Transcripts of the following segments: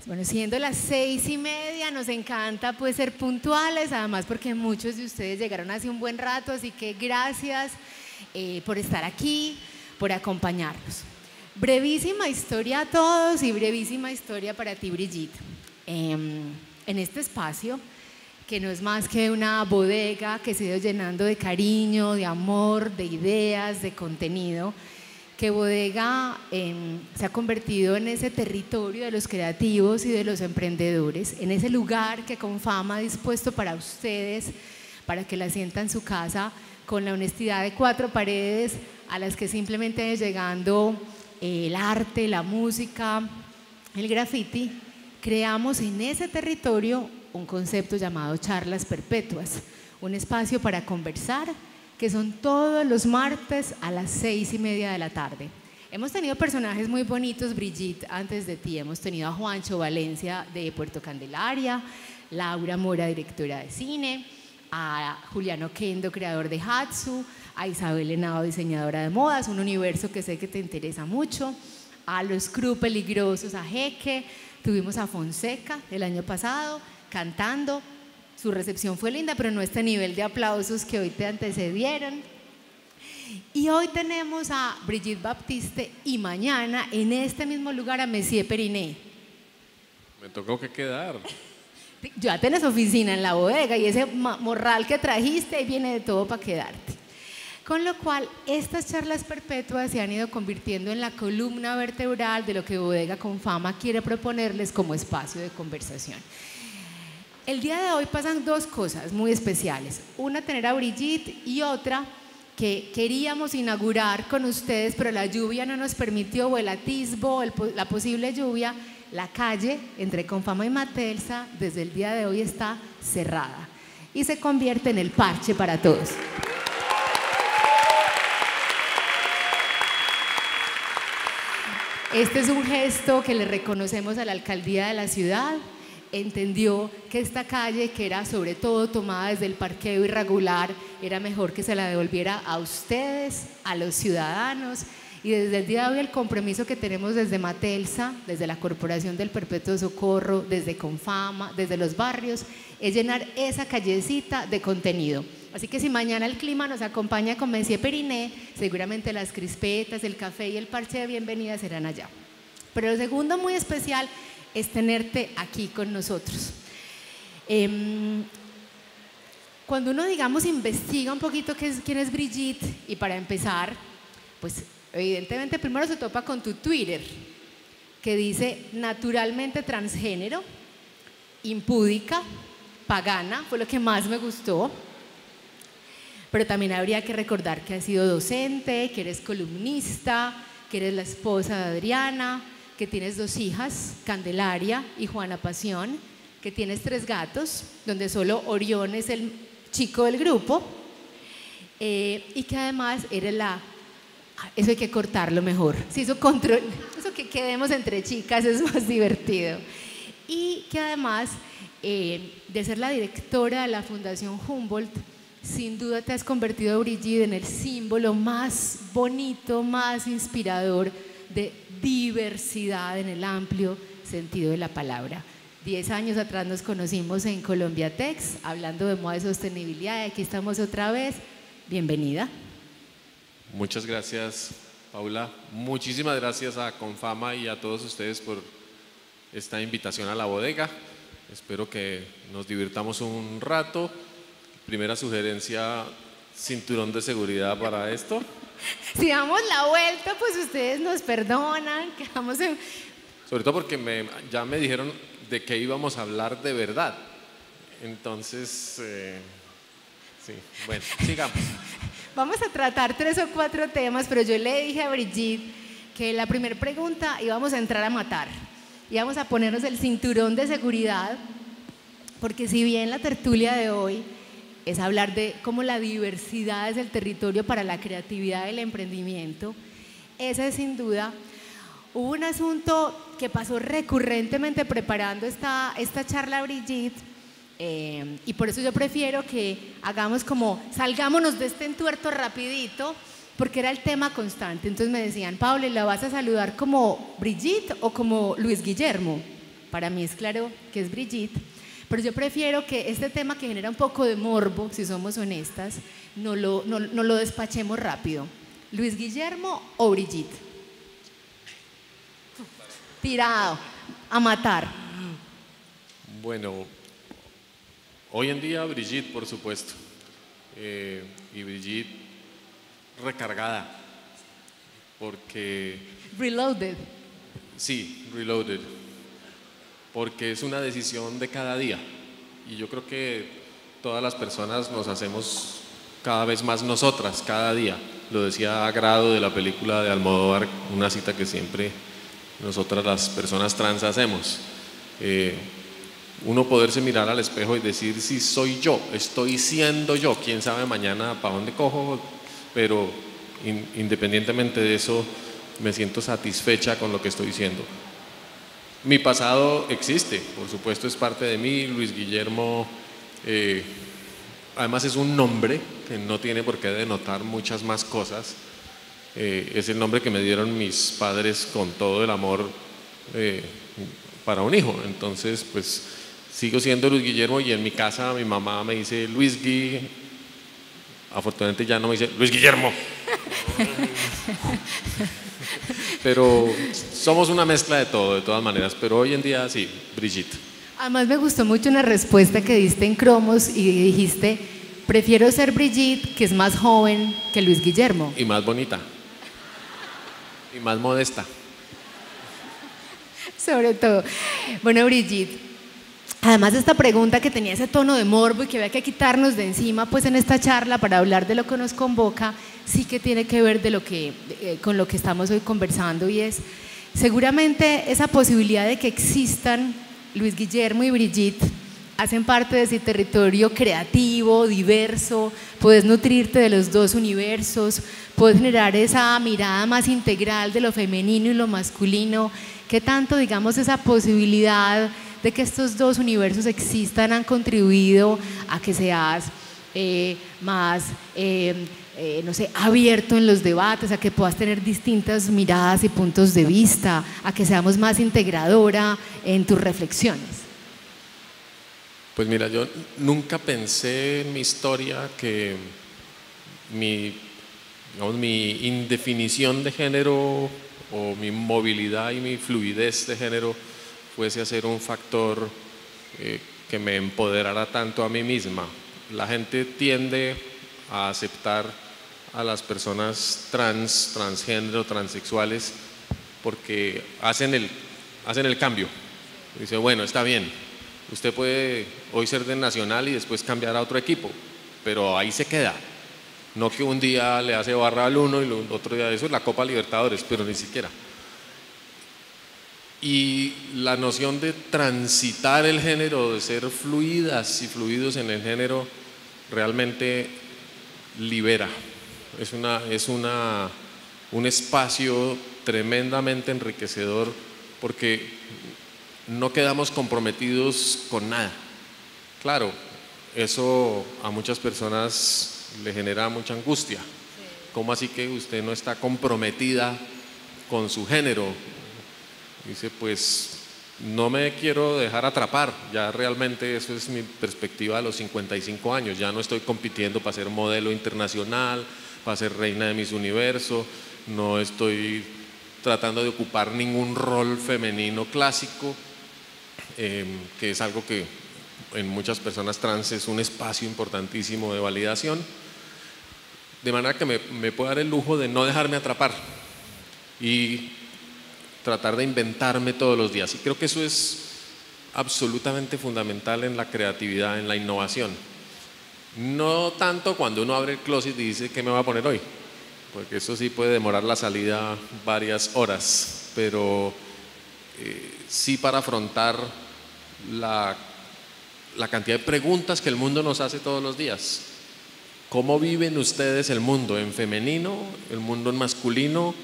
Bueno, siendo las 6:30, nos encanta pues ser puntuales, además porque muchos de ustedes llegaron hace un buen rato, así que gracias por estar aquí, por acompañarnos. Brevísima historia a todos y brevísima historia para ti, Brigitte. En este espacio, que no es más que una bodega que se ha ido llenando de cariño, de amor, de ideas, de contenido, que Bodega se ha convertido en ese territorio de los creativos y de los emprendedores, en ese lugar que Confama ha dispuesto para ustedes, para que la sientan en su casa con la honestidad de 4 paredes a las que simplemente llegando el arte, la música, el graffiti. Creamos en ese territorio un concepto llamado charlas perpetuas, un espacio para conversar, que son todos los martes a las 6:30 de la tarde. Hemos tenido personajes muy bonitos, Brigitte, antes de ti. Hemos tenido a Juancho Valencia de Puerto Candelaria, Laura Mora, directora de cine, a Juliano Kendo, creador de Hatsu, a Isabel Henao, diseñadora de modas, un universo que sé que te interesa mucho, a los Crew Peligrosos, a Jeque, tuvimos a Fonseca el año pasado cantando. Su recepción fue linda, pero no este nivel de aplausos que hoy te antecedieron. Y hoy tenemos a Brigitte Baptiste y mañana en este mismo lugar a Messier Periné. Me tocó que quedar. Ya tenés oficina en la bodega y ese morral que trajiste, ahí viene de todo para quedarte. Con lo cual, estas charlas perpetuas se han ido convirtiendo en la columna vertebral de lo que Bodega Confama quiere proponerles como espacio de conversación. El día de hoy pasan 2 cosas muy especiales. Una, tener a Brigitte, y otra, que queríamos inaugurar con ustedes, pero la lluvia no nos permitió, o el atisbo, la posible lluvia. La calle entre Confama y Matelsa desde el día de hoy está cerrada y se convierte en el parche para todos. Este es un gesto que le reconocemos a la alcaldía de la ciudad. Entendió que esta calle, que era sobre todo tomada desde el parqueo irregular, era mejor que se la devolviera a ustedes, a los ciudadanos. Y desde el día de hoy el compromiso que tenemos desde Matelsa, desde la Corporación del Perpetuo Socorro, desde Confama, desde los barrios, es llenar esa callecita de contenido. Así que si mañana el clima nos acompaña con Messier Periné, seguramente las crispetas, el café y el parche de bienvenida serán allá. Pero lo segundo muy especial es tenerte aquí con nosotros. Cuando uno, digamos, investiga un poquito quién es Brigitte, y para empezar, pues evidentemente primero se topa con tu Twitter, que dice naturalmente transgénero, impúdica, pagana, fue lo que más me gustó. Pero también habría que recordar que has sido docente, que eres columnista, que eres la esposa de Adriana, que tienes 2 hijas, Candelaria y Juana Pasión, que tienes 3 gatos, donde solo Orión es el chico del grupo, y que además eres eso hay que cortarlo mejor, si eso que quedemos entre chicas es más divertido. Y que además de ser la directora de la Fundación Humboldt, sin duda te has convertido, Brigitte, en el símbolo más bonito, más inspirador de diversidad en el amplio sentido de la palabra. 10 años atrás nos conocimos en Colombia Tex, hablando de moda y sostenibilidad, y aquí estamos otra vez. Bienvenida. Muchas gracias, Paula. Muchísimas gracias a Confama y a todos ustedes por esta invitación a la bodega. Espero que nos divirtamos un rato. Primera sugerencia, cinturón de seguridad para esto. Si damos la vuelta, pues ustedes nos perdonan, quedamos en... Sobre todo porque ya me dijeron de qué íbamos a hablar de verdad. Entonces, sí, bueno, sigamos. Vamos a tratar 3 o 4 temas, pero yo le dije a Brigitte que la primera pregunta íbamos a entrar a matar. Íbamos a ponernos el cinturón de seguridad, porque si bien la tertulia de hoy es hablar de cómo la diversidad es el territorio para la creatividad y el emprendimiento, ese es sin duda. Hubo un asunto que pasó recurrentemente preparando esta charla, Brigitte, y por eso yo prefiero que hagamos como, salgámonos de este entuerto rapidito, porque era el tema constante. Entonces me decían, Pablo, ¿la vas a saludar como Brigitte o como Luis Guillermo? para mí es claro que es Brigitte, pero yo prefiero que este tema que genera un poco de morbo, si somos honestas, no lo despachemos rápido. ¿Luis Guillermo o Brigitte? Tirado, a matar. Bueno, hoy en día Brigitte, por supuesto, y Brigitte recargada, porque… Reloaded. Sí, reloaded, porque es una decisión de cada día, y yo creo que todas las personas nos hacemos cada vez más nosotras, cada día. Lo decía Agrado de la película de Almodóvar, una cita que siempre nosotras las personas trans hacemos. Uno poderse mirar al espejo y decir si soy yo, estoy siendo yo, quién sabe mañana para dónde cojo, pero independientemente de eso me siento satisfecha con lo que estoy siendo. Mi pasado existe, por supuesto es parte de mí. Luis Guillermo además es un nombre que no tiene por qué denotar muchas más cosas. Es el nombre que me dieron mis padres con todo el amor para un hijo. Entonces, pues sigo siendo Luis Guillermo, y en mi casa mi mamá me dice Luis Gui. Afortunadamente ya no me dice Luis Guillermo. Pero somos una mezcla de todo, de todas maneras. Pero hoy en día sí, Brigitte. Además me gustó mucho una respuesta que diste en Cromos y dijiste: prefiero ser Brigitte, que es más joven que Luis Guillermo. Y más bonita. Y más modesta. Sobre todo. Bueno, Brigitte, además esta pregunta que tenía ese tono de morbo y que había que quitarnos de encima pues en esta charla para hablar de lo que nos convoca, sí que tiene que ver con lo que estamos hoy conversando, y es seguramente esa posibilidad de que existan Luis Guillermo y Brigitte hacen parte de ese territorio creativo, diverso. Puedes nutrirte de los dos universos, puedes generar esa mirada más integral de lo femenino y lo masculino. ¿Qué tanto, digamos, esa posibilidad de que estos dos universos existan han contribuido a que seas más, no sé, abierto en los debates, a que puedas tener distintas miradas y puntos de vista, a que seamos más integradora en tus reflexiones? Pues mira, yo nunca pensé en mi historia que mi indefinición de género o mi movilidad y mi fluidez de género fuese a ser un factor que me empoderara tanto a mí misma. La gente tiende a aceptar a las personas transgénero, transexuales, porque hacen el cambio. Dice, bueno, está bien, usted puede hoy ser de Nacional y después cambiar a otro equipo, pero ahí se queda. No que un día le hace barra al uno y el otro día, eso es la Copa Libertadores, pero ni siquiera. Y la noción de transitar el género, de ser fluidas y fluidos en el género, realmente libera. Es un espacio tremendamente enriquecedor, porque no quedamos comprometidos con nada. Claro, eso a muchas personas le genera mucha angustia. ¿Cómo así que usted no está comprometida con su género? Dice, pues no me quiero dejar atrapar. Ya realmente eso es mi perspectiva a los 55 años. Ya no estoy compitiendo para ser modelo internacional, para ser reina de Miss Universo. No estoy tratando de ocupar ningún rol femenino clásico, que es algo que en muchas personas trans es un espacio importantísimo de validación. De manera que me puedo dar el lujo de no dejarme atrapar y tratar de inventarme todos los días. Y creo que eso es absolutamente fundamental en la creatividad, en la innovación. No tanto cuando uno abre el closet y dice ¿qué me voy a poner hoy? Porque eso sí puede demorar la salida varias horas, pero sí para afrontar la cantidad de preguntas que el mundo nos hace todos los días. ¿Cómo viven ustedes el mundo? ¿En femenino, el mundo en masculino,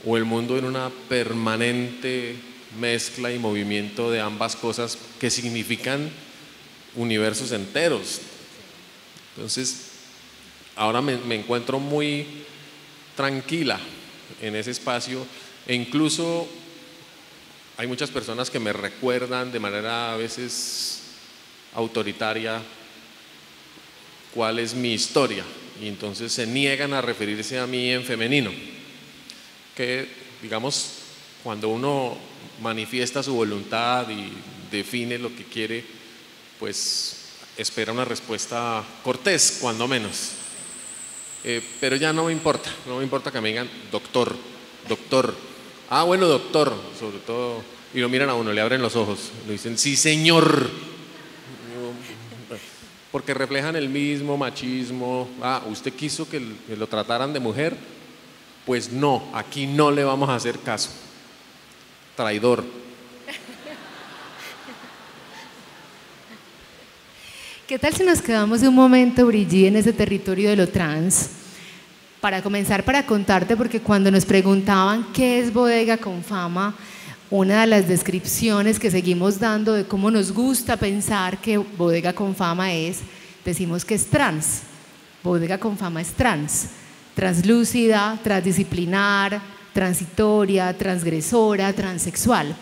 o el mundo en una permanente mezcla y movimiento de ambas cosas que significan universos enteros? Entonces, ahora me encuentro muy tranquila en ese espacio, e incluso hay muchas personas que me recuerdan de manera a veces autoritaria cuál es mi historia y entonces se niegan a referirse a mí en femenino, que digamos cuando uno manifiesta su voluntad y define lo que quiere, pues espera una respuesta cortés, cuando menos. Pero ya no me importa que me digan doctor, doctor. Ah, bueno, doctor, sobre todo, y lo miran a uno, le abren los ojos, le dicen, sí, señor. Porque reflejan el mismo machismo. Ah, ¿usted quiso que lo trataran de mujer? Pues no, aquí no le vamos a hacer caso. Traidor. ¿Qué tal si nos quedamos un momento, Brigitte, en ese territorio de lo trans? Para comenzar, para contarte, porque cuando nos preguntaban qué es Bodega con Fama, una de las descripciones que seguimos dando de cómo nos gusta pensar que Bodega con Fama es, decimos que es trans. Bodega con Fama es trans, translúcida, transdisciplinar, transitoria, transgresora, transexual.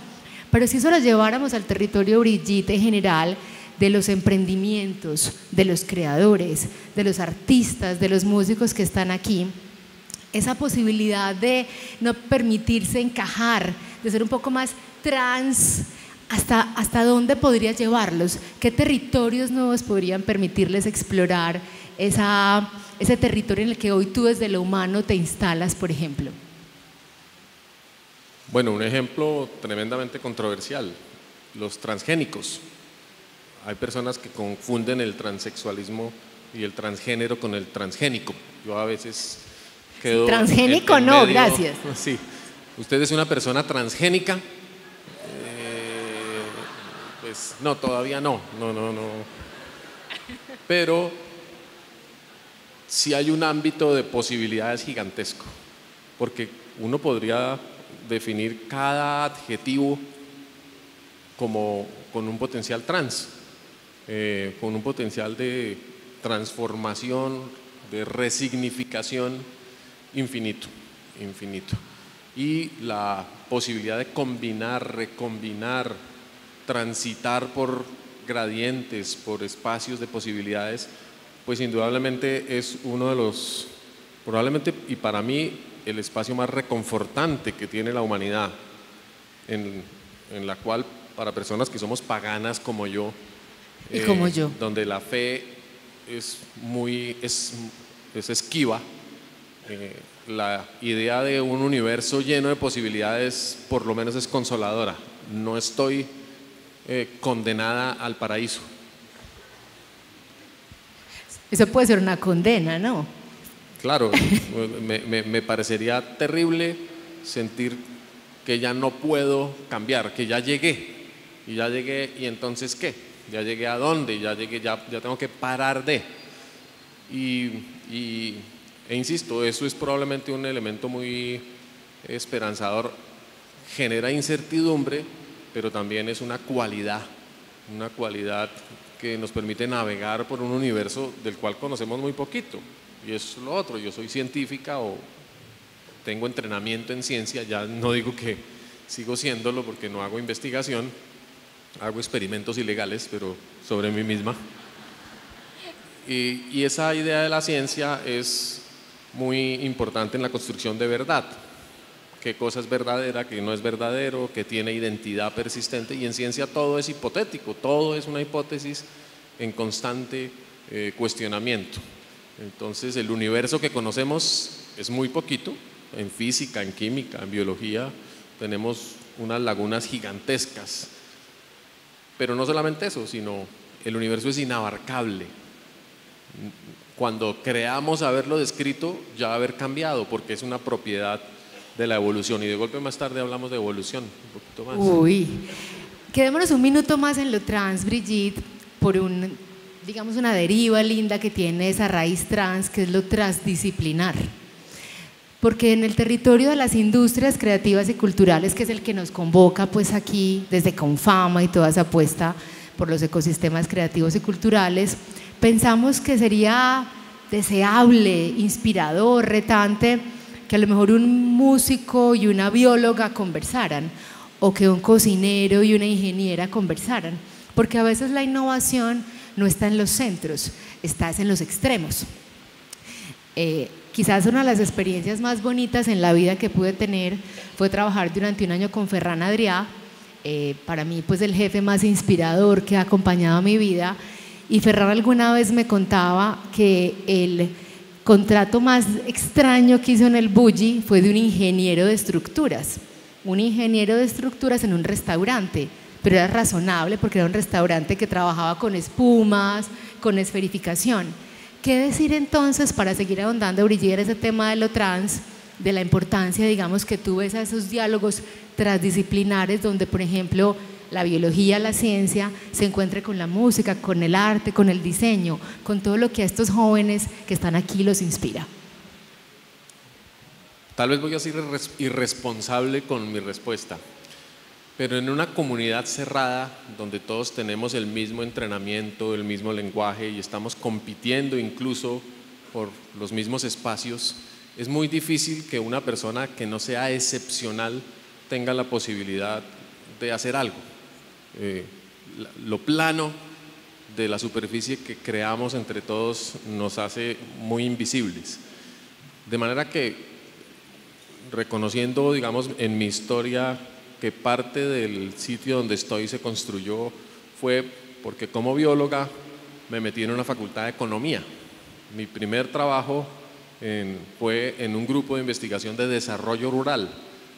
Pero si eso lo lleváramos al territorio, Brigitte, en general, de los emprendimientos, de los creadores, de los artistas, de los músicos que están aquí, esa posibilidad de no permitirse encajar, de ser un poco más trans, ¿hasta dónde podría llevarlos? ¿Qué territorios nuevos podrían permitirles explorar ese territorio en el que hoy tú desde lo humano te instalas, por ejemplo? Bueno, un ejemplo tremendamente controversial, los transgénicos. Hay personas que confunden el transexualismo y el transgénero con el transgénico. Yo a veces quedo… Transgénico no, medio, gracias. Sí, usted es una persona transgénica. Pues no, todavía no. Pero sí hay un ámbito de posibilidades gigantesco, porque uno podría definir cada adjetivo como con un potencial trans. Con un potencial de transformación, de resignificación infinito. Y la posibilidad de combinar, recombinar, transitar por gradientes, por espacios de posibilidades, pues indudablemente es uno de los, probablemente y para mí, el espacio más reconfortante que tiene la humanidad, en la cual para personas que somos paganas como yo, y como yo, donde la fe es esquiva, la idea de un universo lleno de posibilidades por lo menos es consoladora. No estoy condenada al paraíso. Eso puede ser una condena, ¿no? Claro, me parecería terrible sentir que ya no puedo cambiar, que ya llegué y entonces ¿qué? Ya llegué a dónde, ya tengo que parar de. E insisto, eso es probablemente un elemento muy esperanzador, genera incertidumbre, pero también es una cualidad que nos permite navegar por un universo del cual conocemos muy poquito. Y es lo otro, yo soy científica o tengo entrenamiento en ciencia, ya no digo que sigo siéndolo porque no hago investigación, hago experimentos ilegales, pero sobre mí misma. Y esa idea de la ciencia es muy importante en la construcción de verdad. Qué cosa es verdadera, qué no es verdadero, qué tiene identidad persistente. Y en ciencia todo es hipotético, todo es una hipótesis en constante cuestionamiento. Entonces el universo que conocemos es muy poquito. En física, en química, en biología tenemos unas lagunas gigantescas. Pero no solamente eso, sino el universo es inabarcable. Cuando creamos haberlo descrito, ya va a haber cambiado, porque es una propiedad de la evolución. Y de golpe más tarde hablamos de evolución, un poquito más. Uy, quedémonos un minuto más en lo trans, Brigitte, por digamos una deriva linda que tiene esa raíz trans, que es lo transdisciplinar. Porque en el territorio de las industrias creativas y culturales, que es el que nos convoca pues aquí desde Confama y toda esa apuesta por los ecosistemas creativos y culturales, pensamos que sería deseable, inspirador, retante, que a lo mejor un músico y una bióloga conversaran, o que un cocinero y una ingeniera conversaran, porque a veces la innovación no está en los centros, está en los extremos. Quizás una de las experiencias más bonitas en la vida que pude tener fue trabajar durante un año con Ferran Adrià, para mí pues el jefe más inspirador que ha acompañado mi vida, y Ferran alguna vez me contaba que el contrato más extraño que hizo en el Bulli fue de un ingeniero de estructuras, en un restaurante, pero era razonable porque era un restaurante que trabajaba con espumas, con esferificación. ¿Qué decir entonces, para seguir ahondando, Brigitte, ese tema de lo trans, de la importancia, digamos, que tú ves a esos diálogos transdisciplinares donde, por ejemplo, la biología, la ciencia se encuentre con la música, con el arte, con el diseño, con todo lo que a estos jóvenes que están aquí los inspira? Tal vez voy a ser irresponsable con mi respuesta, pero en una comunidad cerrada donde todos tenemos el mismo entrenamiento, el mismo lenguaje y estamos compitiendo incluso por los mismos espacios, es muy difícil que una persona que no sea excepcional tenga la posibilidad de hacer algo. Lo plano de la superficie que creamos entre todos nos hace muy invisibles. De manera que, reconociendo, digamos, en mi historia que parte del sitio donde estoy se construyó fue porque como bióloga me metí en una facultad de economía. Mi primer trabajo fue en un grupo de investigación de desarrollo rural,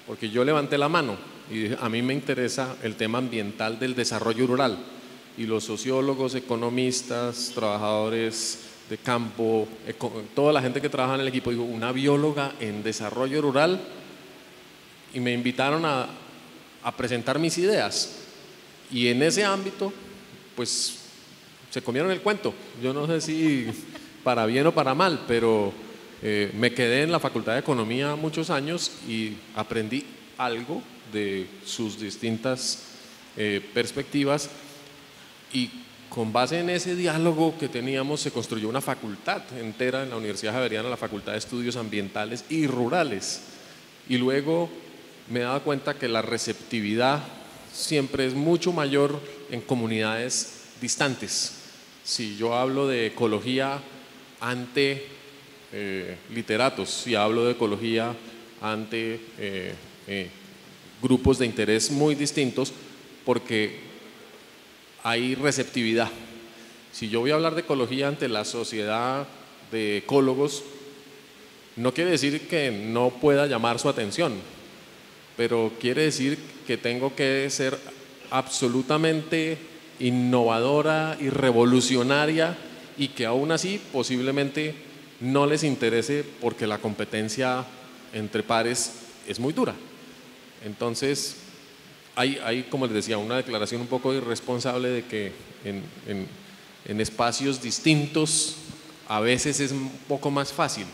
porque yo levanté la mano y dije, a mí me interesa el tema ambiental del desarrollo rural, y los sociólogos, economistas, trabajadores de campo, toda la gente que trabaja en el equipo, digo, una bióloga en desarrollo rural, y me invitaron a presentar mis ideas, y en ese ámbito pues se comieron el cuento. Yo no sé si para bien o para mal, pero me quedé en la Facultad de Economía muchos años y aprendí algo de sus distintas perspectivas, y con base en ese diálogo que teníamos se construyó una facultad entera en la Universidad Javeriana, la Facultad de Estudios Ambientales y Rurales, y luego me he dado cuenta que la receptividad siempre es mucho mayor en comunidades distantes. Si yo hablo de ecología ante literatos, si hablo de ecología ante grupos de interés muy distintos, porque hay receptividad. Si yo voy a hablar de ecología ante la sociedad de ecólogos, no quiere decir que no pueda llamar su atención, pero quiere decir que tengo que ser absolutamente innovadora y revolucionaria, y que aún así posiblemente no les interese porque la competencia entre pares es muy dura. Entonces hay, como les decía, una declaración un poco irresponsable de que en espacios distintos a veces es un poco más fácil.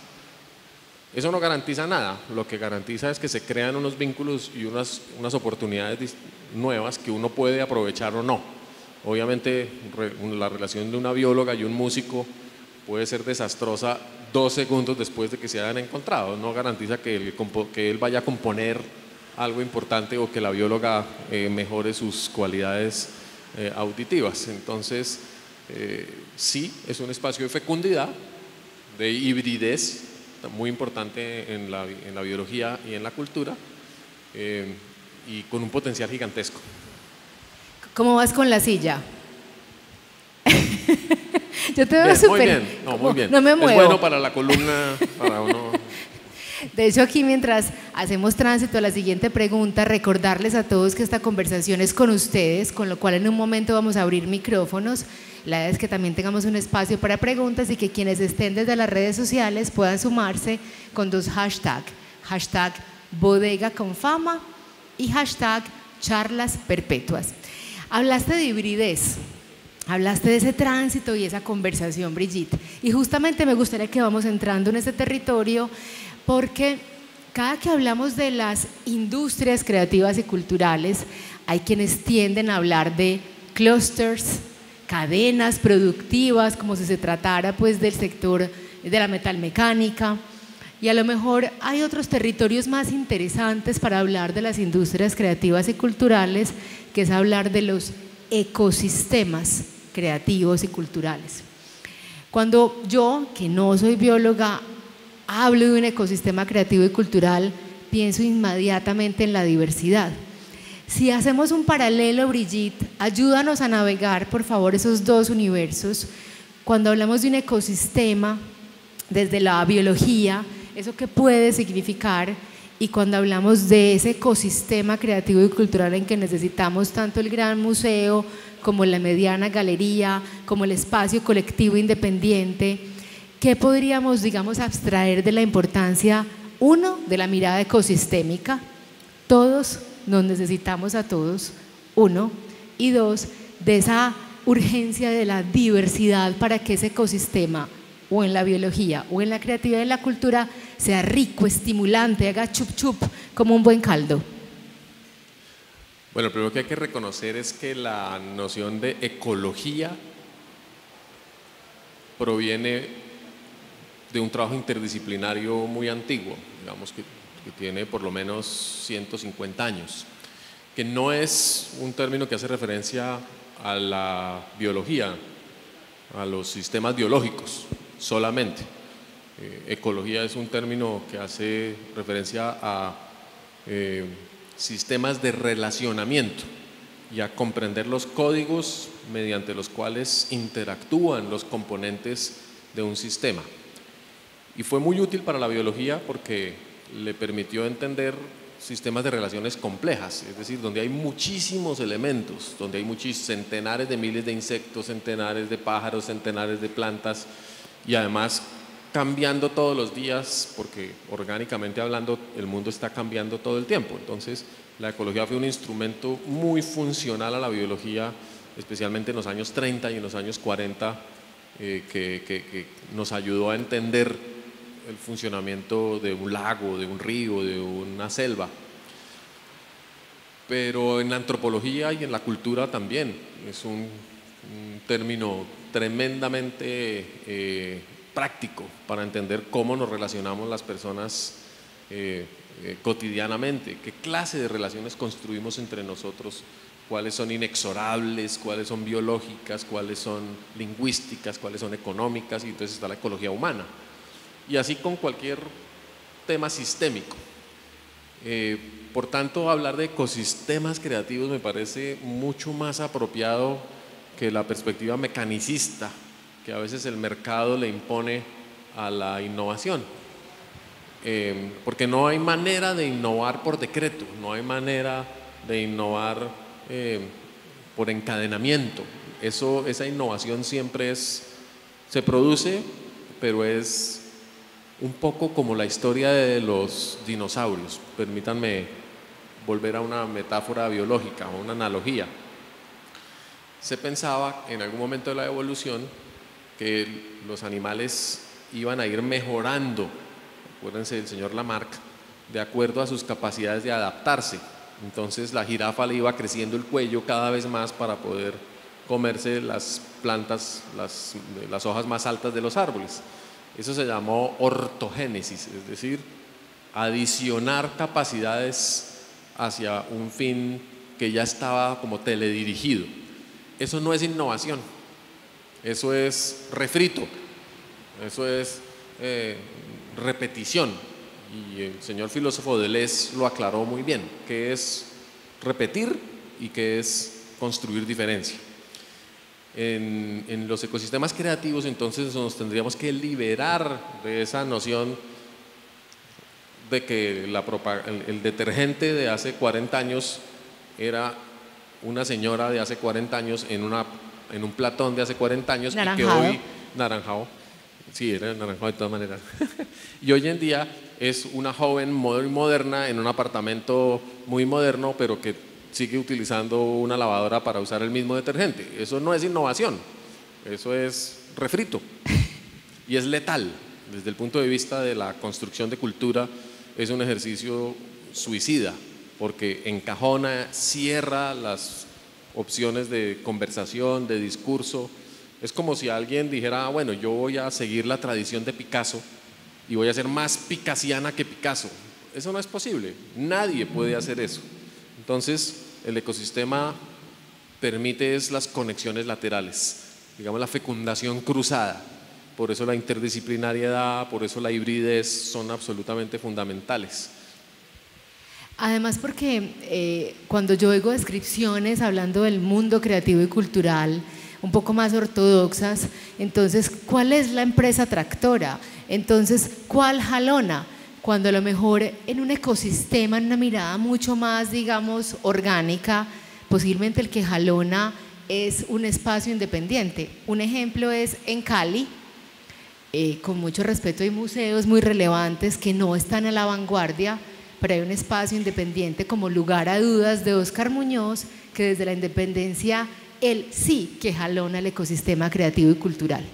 Eso no garantiza nada, lo que garantiza es que se crean unos vínculos y unas oportunidades nuevas que uno puede aprovechar o no. Obviamente la relación de una bióloga y un músico puede ser desastrosa 2 segundos después de que se hayan encontrado. No garantiza que él vaya a componer algo importante o que la bióloga mejore sus cualidades auditivas. Entonces sí, es un espacio de fecundidad, de hibridez, muy importante en la biología y en la cultura, y con un potencial gigantesco. ¿Cómo vas con la silla? Yo te veo súper… Muy bien, muy bien. No me muevo. Es bueno para la columna, para uno… De hecho, aquí mientras hacemos tránsito a la siguiente pregunta, recordarles a todos que esta conversación es con ustedes, con lo cual en un momento vamos a abrir micrófonos. La idea es que también tengamos un espacio para preguntas y que quienes estén desde las redes sociales puedan sumarse con 2 hashtags, hashtag bodega con fama y hashtag charlas perpetuas. Hablaste de hibridez, hablaste de ese tránsito y esa conversación, Brigitte, y justamente me gustaría que vamos entrando en ese territorio, porque cada que hablamos de las industrias creativas y culturales, hay quienes tienden a hablar de clusters, cadenas productivas, como si se tratara pues del sector de la metalmecánica, Y a lo mejor hay otros territorios más interesantes para hablar de las industrias creativas y culturales, que es hablar de los ecosistemas creativos y culturales. Cuando yo, que no soy bióloga, hablo de un ecosistema creativo y cultural, pienso inmediatamente en la diversidad. Si hacemos un paralelo, Brigitte, ayúdanos a navegar, por favor, esos dos universos. Cuando hablamos de un ecosistema, desde la biología, ¿eso qué puede significar? Y cuando hablamos de ese ecosistema creativo y cultural en que necesitamos tanto el gran museo, como la mediana galería, como el espacio colectivo independiente, ¿qué podríamos, digamos, abstraer de la importancia, uno, de la mirada ecosistémica? Todos nos necesitamos a todos, uno, y dos, de esa urgencia de la diversidad para que ese ecosistema, o en la biología, o en la creatividad y en la cultura, sea rico, estimulante, haga chup chup como un buen caldo. Bueno, lo primero que hay que reconocer es que la noción de ecología proviene de un trabajo interdisciplinario muy antiguo, digamos que tiene por lo menos 150 años, que no es un término que hace referencia a la biología, a los sistemas biológicos solamente. Ecología es un término que hace referencia a sistemas de relacionamiento y a comprender los códigos mediante los cuales interactúan los componentes de un sistema. Y fue muy útil para la biología porque le permitió entender sistemas de relaciones complejas, es decir, donde hay muchísimos elementos, donde hay centenares de miles de insectos, centenares de pájaros, centenares de plantas, y además cambiando todos los días, porque orgánicamente hablando el mundo está cambiando todo el tiempo. Entonces la ecología fue un instrumento muy funcional a la biología, especialmente en los años 30 y en los años 40, que nos ayudó a entender el funcionamiento de un lago, de un río, de una selva. Pero en la antropología y en la cultura también es un término tremendamente práctico para entender cómo nos relacionamos las personas cotidianamente, qué clase de relaciones construimos entre nosotros, cuáles son inexorables, cuáles son biológicas, cuáles son lingüísticas, cuáles son económicas, y entonces está la ecología humana. Y así con cualquier tema sistémico. Por tanto, hablar de ecosistemas creativos me parece mucho más apropiado que la perspectiva mecanicista que a veces el mercado le impone a la innovación. Porque no hay manera de innovar por decreto, no hay manera de innovar por encadenamiento. Esa innovación siempre se produce, pero es un poco como la historia de los dinosaurios. Permítanme volver a una metáfora biológica, a una analogía. Se pensaba en algún momento de la evolución que los animales iban a ir mejorando, acuérdense del señor Lamarck, de acuerdo a sus capacidades de adaptarse. Entonces la jirafa le iba creciendo el cuello cada vez más para poder comerse las plantas, las hojas más altas de los árboles. Eso se llamó ortogénesis, es decir, adicionar capacidades hacia un fin que ya estaba como teledirigido. Eso no es innovación, eso es refrito, eso es repetición. Y el señor filósofo Deleuze lo aclaró muy bien, qué es repetir y qué es construir diferencia. En los ecosistemas creativos entonces nos tendríamos que liberar de esa noción de que el detergente de hace 40 años era una señora de hace 40 años en un platón de hace 40 años naranjado. Y que hoy naranjado, sí, era naranjado de todas maneras y hoy en día es una joven muy moderna en un apartamento muy moderno, pero que sigue utilizando una lavadora para usar el mismo detergente. Eso no es innovación, eso es refrito y es letal. Desde el punto de vista de la construcción de cultura es un ejercicio suicida porque encajona, cierra las opciones de conversación, de discurso. Es como si alguien dijera, bueno, yo voy a seguir la tradición de Picasso y voy a ser más picasiana que Picasso. Eso no es posible, nadie puede hacer eso. Entonces, el ecosistema permite las conexiones laterales, digamos la fecundación cruzada. Por eso la interdisciplinariedad, por eso la hibridez son absolutamente fundamentales. Además porque cuando yo oigo descripciones hablando del mundo creativo y cultural un poco más ortodoxas, entonces ¿cuál es la empresa tractora? Entonces ¿cuál jalona? Cuando a lo mejor en un ecosistema, en una mirada mucho más, digamos, orgánica, posiblemente el que jalona es un espacio independiente. Un ejemplo es en Cali, con mucho respeto, hay museos muy relevantes que no están a la vanguardia, pero hay un espacio independiente como Lugar a Dudas de Óscar Muñoz, que desde la independencia él sí que jalona el ecosistema creativo y cultural.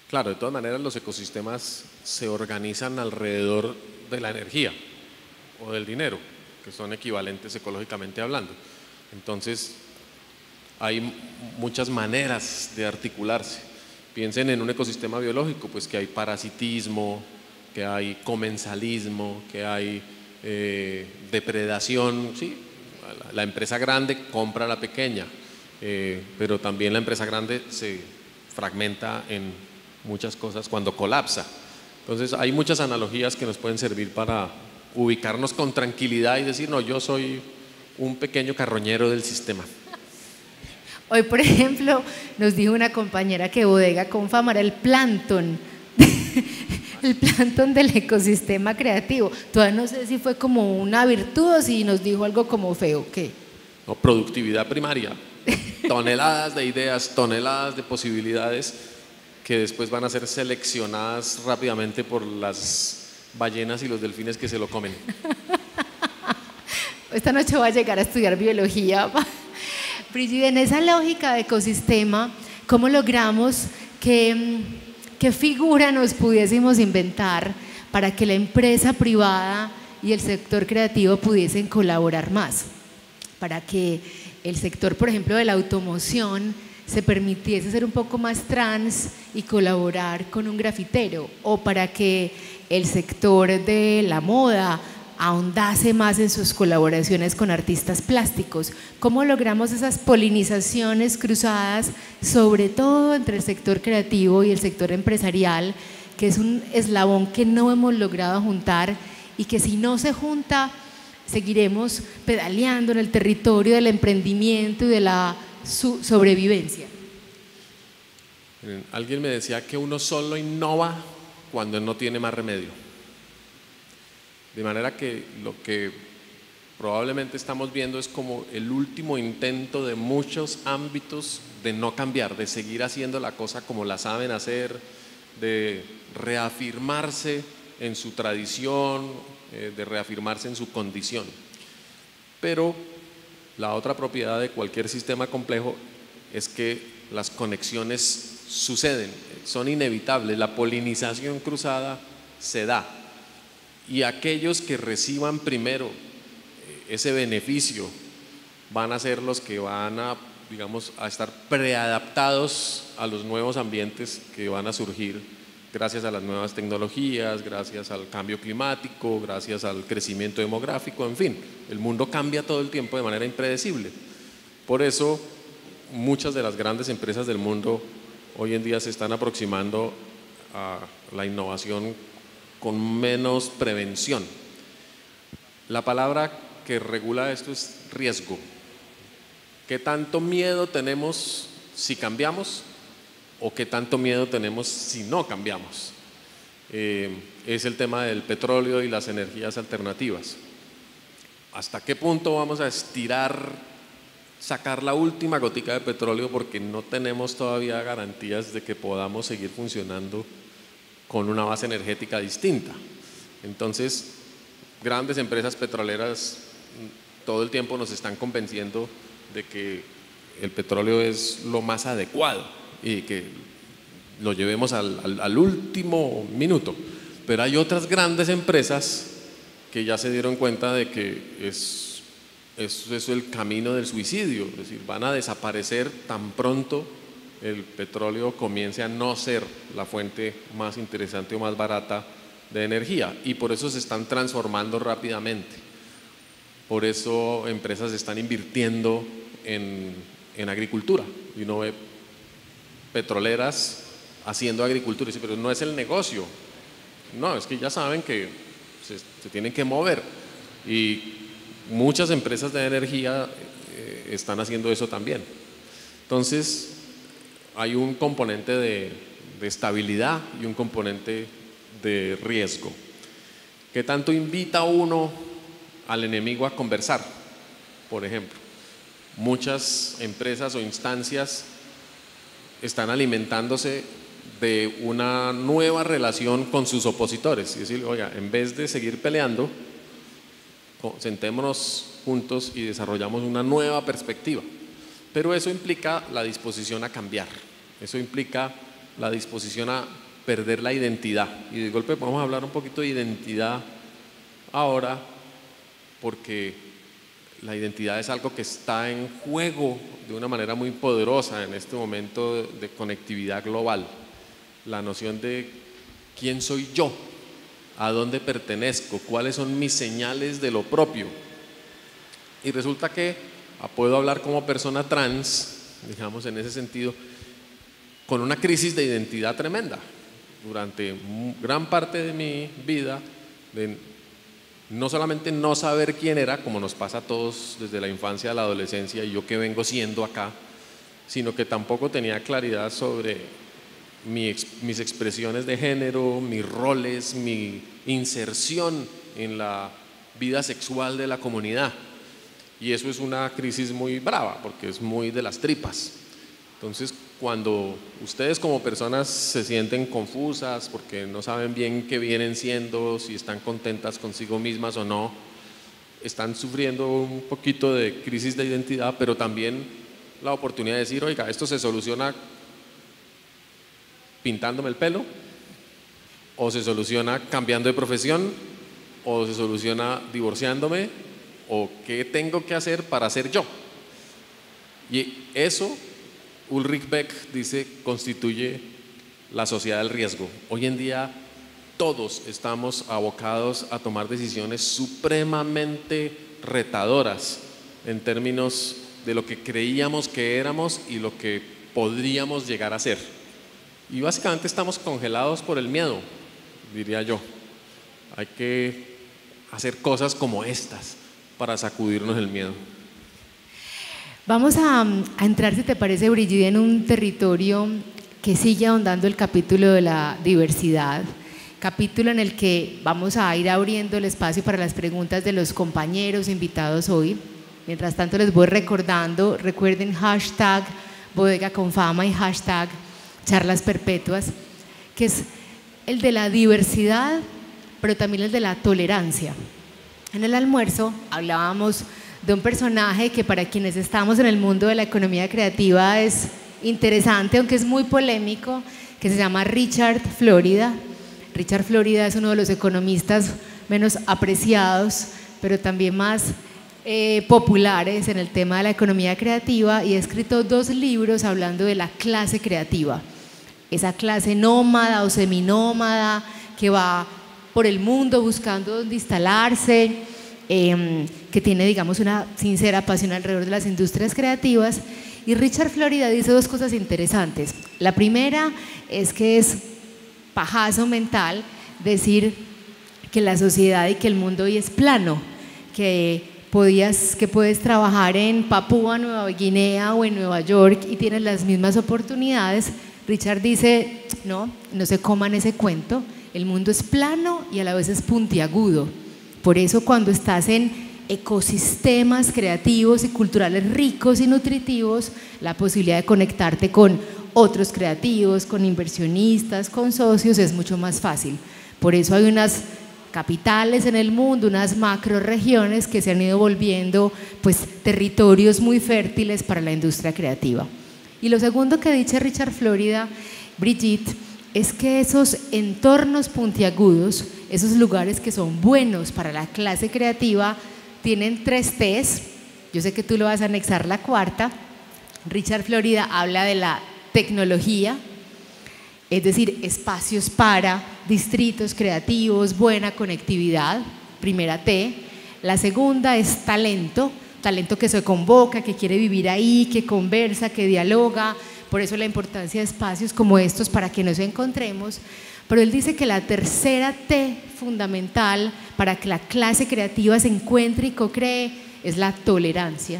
Claro, de todas maneras los ecosistemas se organizan alrededor de la energía o del dinero, que son equivalentes ecológicamente hablando. Entonces, hay muchas maneras de articularse. Piensen en un ecosistema biológico, pues que hay parasitismo, que hay comensalismo, que hay depredación, ¿sí? La empresa grande compra a la pequeña, pero también la empresa grande se fragmenta en muchas cosas cuando colapsa. Entonces hay muchas analogías que nos pueden servir para ubicarnos con tranquilidad y decir, no, yo soy un pequeño carroñero del sistema. Hoy, por ejemplo, nos dijo una compañera que Bodega Confama era el plancton, el plancton del ecosistema creativo. Todavía no sé si fue como una virtud o si nos dijo algo como feo. ¿Qué? No, productividad primaria, toneladas de ideas, toneladas de posibilidades que después van a ser seleccionadas rápidamente por las ballenas y los delfines que se lo comen. Esta noche voy a llegar a estudiar biología. Brigida, en esa lógica de ecosistema, ¿cómo logramos qué figura nos pudiésemos inventar para que la empresa privada y el sector creativo pudiesen colaborar más? Para que el sector, por ejemplo, de la automoción se permitiese ser un poco más trans y colaborar con un grafitero, o para que el sector de la moda ahondase más en sus colaboraciones con artistas plásticos. ¿Cómo logramos esas polinizaciones cruzadas, sobre todo entre el sector creativo y el sector empresarial, que es un eslabón que no hemos logrado juntar y que si no se junta seguiremos pedaleando en el territorio del emprendimiento y de la sobrevivencia? Alguien me decía que uno solo innova cuando no tiene más remedio. De manera que lo que probablemente estamos viendo es como el último intento de muchos ámbitos de no cambiar, de seguir haciendo la cosa como la saben hacer, de reafirmarse en su tradición, de reafirmarse en su condición. Pero la otra propiedad de cualquier sistema complejo es que las conexiones suceden, son inevitables, la polinización cruzada se da. Y aquellos que reciban primero ese beneficio van a ser los que van a, digamos, a estar preadaptados a los nuevos ambientes que van a surgir gracias a las nuevas tecnologías, gracias al cambio climático, gracias al crecimiento demográfico, en fin, el mundo cambia todo el tiempo de manera impredecible. Por eso muchas de las grandes empresas del mundo hoy en día se están aproximando a la innovación con menos prevención. La palabra que regula esto es riesgo. ¿Qué tanto miedo tenemos si cambiamos o qué tanto miedo tenemos si no cambiamos? Es el tema del petróleo y las energías alternativas. ¿Hasta qué punto vamos a estirar, sacar la última gotica de petróleo porque no tenemos todavía garantías de que podamos seguir funcionando con una base energética distinta? Entonces, grandes empresas petroleras todo el tiempo nos están convenciendo de que el petróleo es lo más adecuado y que lo llevemos al último minuto. Pero hay otras grandes empresas que ya se dieron cuenta de que es el camino del suicidio, es decir, van a desaparecer tan pronto el petróleo comience a no ser la fuente más interesante o más barata de energía, y por eso se están transformando rápidamente. Por eso empresas están invirtiendo en agricultura, y uno ve petroleras haciendo agricultura y dice, pero no es el negocio. No, es que ya saben que se tienen que mover, y muchas empresas de energía están haciendo eso también. Entonces hay un componente de estabilidad y un componente de riesgo. ¿Qué tanto invita uno al enemigo a conversar? Por ejemplo, muchas empresas o instancias están alimentándose de una nueva relación con sus opositores y decirle, oiga, en vez de seguir peleando, sentémonos juntos y desarrollamos una nueva perspectiva. Pero eso implica la disposición a cambiar, eso implica la disposición a perder la identidad. Y de golpe vamos a hablar un poquito de identidad ahora, porque la identidad es algo que está en juego de una manera muy poderosa en este momento de conectividad global. La noción de quién soy yo, a dónde pertenezco, cuáles son mis señales de lo propio. Y resulta que puedo hablar como persona trans, digamos en ese sentido, con una crisis de identidad tremenda. Durante gran parte de mi vida, de no solamente no saber quién era, como nos pasa a todos desde la infancia a la adolescencia, y yo qué vengo siendo acá, sino que tampoco tenía claridad sobre mis expresiones de género, mis roles, mi inserción en la vida sexual de la comunidad. Y eso es una crisis muy brava, porque es muy de las tripas. Entonces, cuando ustedes como personas se sienten confusas porque no saben bien qué vienen siendo, si están contentas consigo mismas o no, están sufriendo un poquito de crisis de identidad, pero también la oportunidad de decir, oiga, esto se soluciona pintándome el pelo, o se soluciona cambiando de profesión, o se soluciona divorciándome, o qué tengo que hacer para ser yo. Y eso, Ulrich Beck dice, constituye la sociedad del riesgo. Hoy en día todos estamos abocados a tomar decisiones supremamente retadoras en términos de lo que creíamos que éramos y lo que podríamos llegar a ser. Y básicamente estamos congelados por el miedo, diría yo. Hay que hacer cosas como estas para sacudirnos el miedo. Vamos a entrar, si te parece, Brigitte, en un territorio que sigue ahondando el capítulo de la diversidad, capítulo en el que vamos a ir abriendo el espacio para las preguntas de los compañeros invitados hoy. Mientras tanto les voy recordando, recuerden hashtag Bodega con Fama y hashtag Charlas Perpetuas, que es el de la diversidad, pero también el de la tolerancia. En el almuerzo hablábamos de un personaje que para quienes estamos en el mundo de la economía creativa es interesante, aunque es muy polémico, que se llama Richard Florida. Richard Florida es uno de los economistas menos apreciados, pero también más populares en el tema de la economía creativa, y ha escrito 2 libros hablando de la clase creativa, esa clase nómada o seminómada que va por el mundo buscando dónde instalarse, que tiene, digamos, una sincera pasión alrededor de las industrias creativas. Y Richard Florida dice 2 cosas interesantes. La primera es que es pajazo mental decir que la sociedad y que el mundo hoy es plano, que puedes trabajar en Papúa Nueva Guinea o en Nueva York y tienes las mismas oportunidades. Richard dice, no se coman ese cuento, el mundo es plano y a la vez es puntiagudo. Por eso cuando estás en ecosistemas creativos y culturales ricos y nutritivos, la posibilidad de conectarte con otros creativos, con inversionistas, con socios, es mucho más fácil. Por eso hay unas capitales en el mundo, unas macroregiones que se han ido volviendo pues territorios muy fértiles para la industria creativa. Y lo segundo que dice Richard Florida, Brigitte, es que esos entornos puntiagudos, esos lugares que son buenos para la clase creativa, tienen 3 T's. Yo sé que tú lo vas a anexar la 4ª. Richard Florida habla de la tecnología, es decir, espacios para distritos creativos, buena conectividad, primera T. La segunda es talento, talento que se convoca, que quiere vivir ahí, que conversa, que dialoga, por eso la importancia de espacios como estos para que nos encontremos. Pero él dice que la tercera T fundamental para que la clase creativa se encuentre y co-cree es la tolerancia.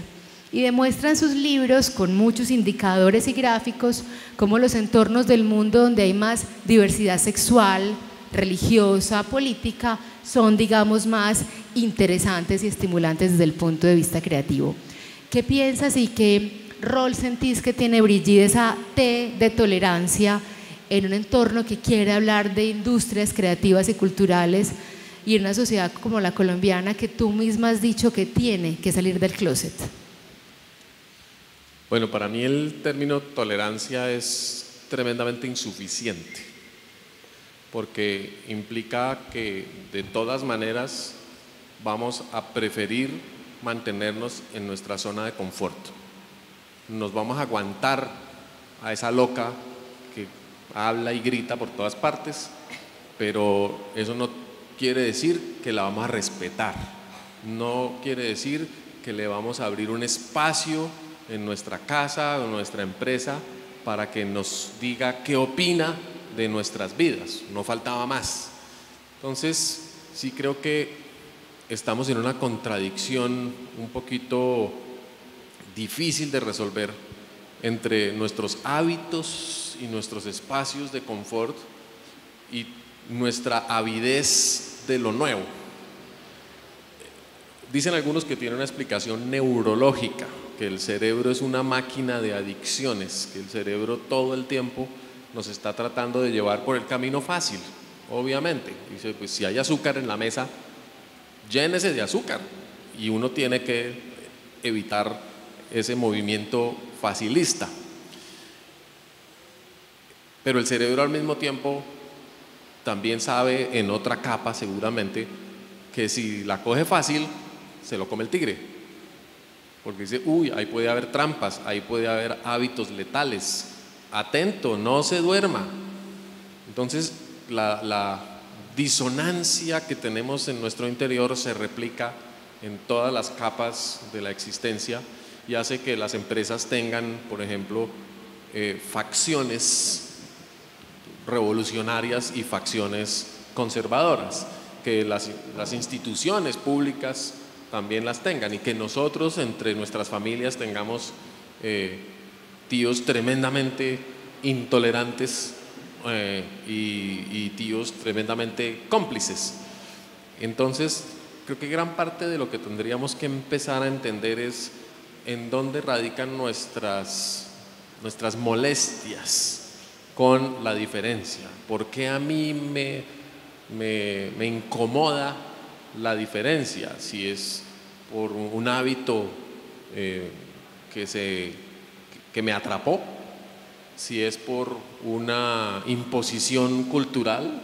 Y demuestra en sus libros con muchos indicadores y gráficos cómo los entornos del mundo donde hay más diversidad sexual, religiosa, política, son, digamos, más interesantes y estimulantes desde el punto de vista creativo. ¿Qué piensas y qué rol sentís que tiene Brigitte esa T de tolerancia en un entorno que quiere hablar de industrias creativas y culturales y en una sociedad como la colombiana que tú misma has dicho que tiene que salir del closet? Bueno, para mí el término tolerancia es tremendamente insuficiente, porque implica que de todas maneras vamos a preferir mantenernos en nuestra zona de confort. Nos vamos a aguantar a esa loca que habla y grita por todas partes, pero eso no quiere decir que la vamos a respetar, no quiere decir que le vamos a abrir un espacio en nuestra casa o nuestra empresa para que nos diga qué opina de nuestras vidas, no faltaba más. Entonces, sí creo que estamos en una contradicción un poquito difícil de resolver entre nuestros hábitos y nuestros espacios de confort y nuestra avidez de lo nuevo. Dicen algunos que tiene una explicación neurológica, que el cerebro es una máquina de adicciones, que el cerebro todo el tiempo nos está tratando de llevar por el camino fácil, obviamente. Dice, pues si hay azúcar en la mesa, llénese de azúcar, y uno tiene que evitar ese movimiento facilista. Pero el cerebro al mismo tiempo también sabe, en otra capa seguramente, que si la coge fácil, se lo come el tigre. Porque dice, uy, ahí puede haber trampas, ahí puede haber hábitos letales, atento, no se duerma. Entonces la disonancia que tenemos en nuestro interior se replica en todas las capas de la existencia y hace que las empresas tengan, por ejemplo, facciones revolucionarias y facciones conservadoras, que las instituciones públicas también las tengan, y que nosotros entre nuestras familias tengamos tíos tremendamente intolerantes y tíos tremendamente cómplices. Entonces creo que gran parte de lo que tendríamos que empezar a entender es en dónde radican nuestras molestias con la diferencia. ¿Por qué a mí me incomoda la diferencia? Si es por un hábito que me atrapó, si es por una imposición cultural,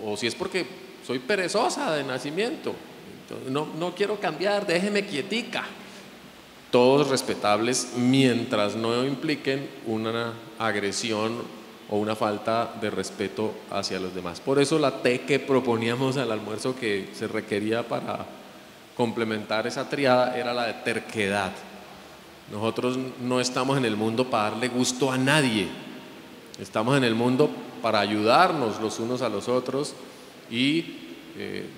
o si es porque soy perezosa de nacimiento, no quiero cambiar, déjeme quietica. Todos respetables mientras no impliquen una agresión o una falta de respeto hacia los demás. Por eso la T que proponíamos al almuerzo, que se requería para complementar esa triada, era la de terquedad. Nosotros no estamos en el mundo para darle gusto a nadie, estamos en el mundo para ayudarnos los unos a los otros y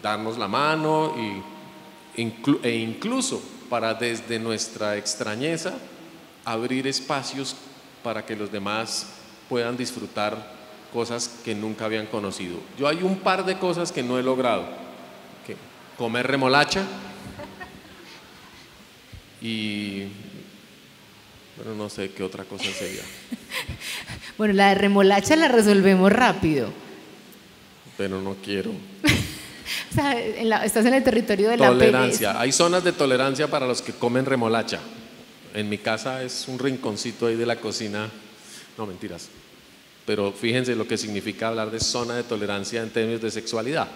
darnos la mano e incluso para desde nuestra extrañeza abrir espacios para que los demás puedan disfrutar cosas que nunca habían conocido. Yo hay un par de cosas que no he logrado: comer remolacha y bueno, no sé qué otra cosa sería. Bueno, la de remolacha la resolvemos rápido. Pero no quiero. O sea, estás en el territorio de tolerancia. la pereza. Hay zonas de tolerancia para los que comen remolacha. En mi casa es un rinconcito ahí de la cocina. No, mentiras. Pero fíjense lo que significa hablar de zona de tolerancia en términos de sexualidad.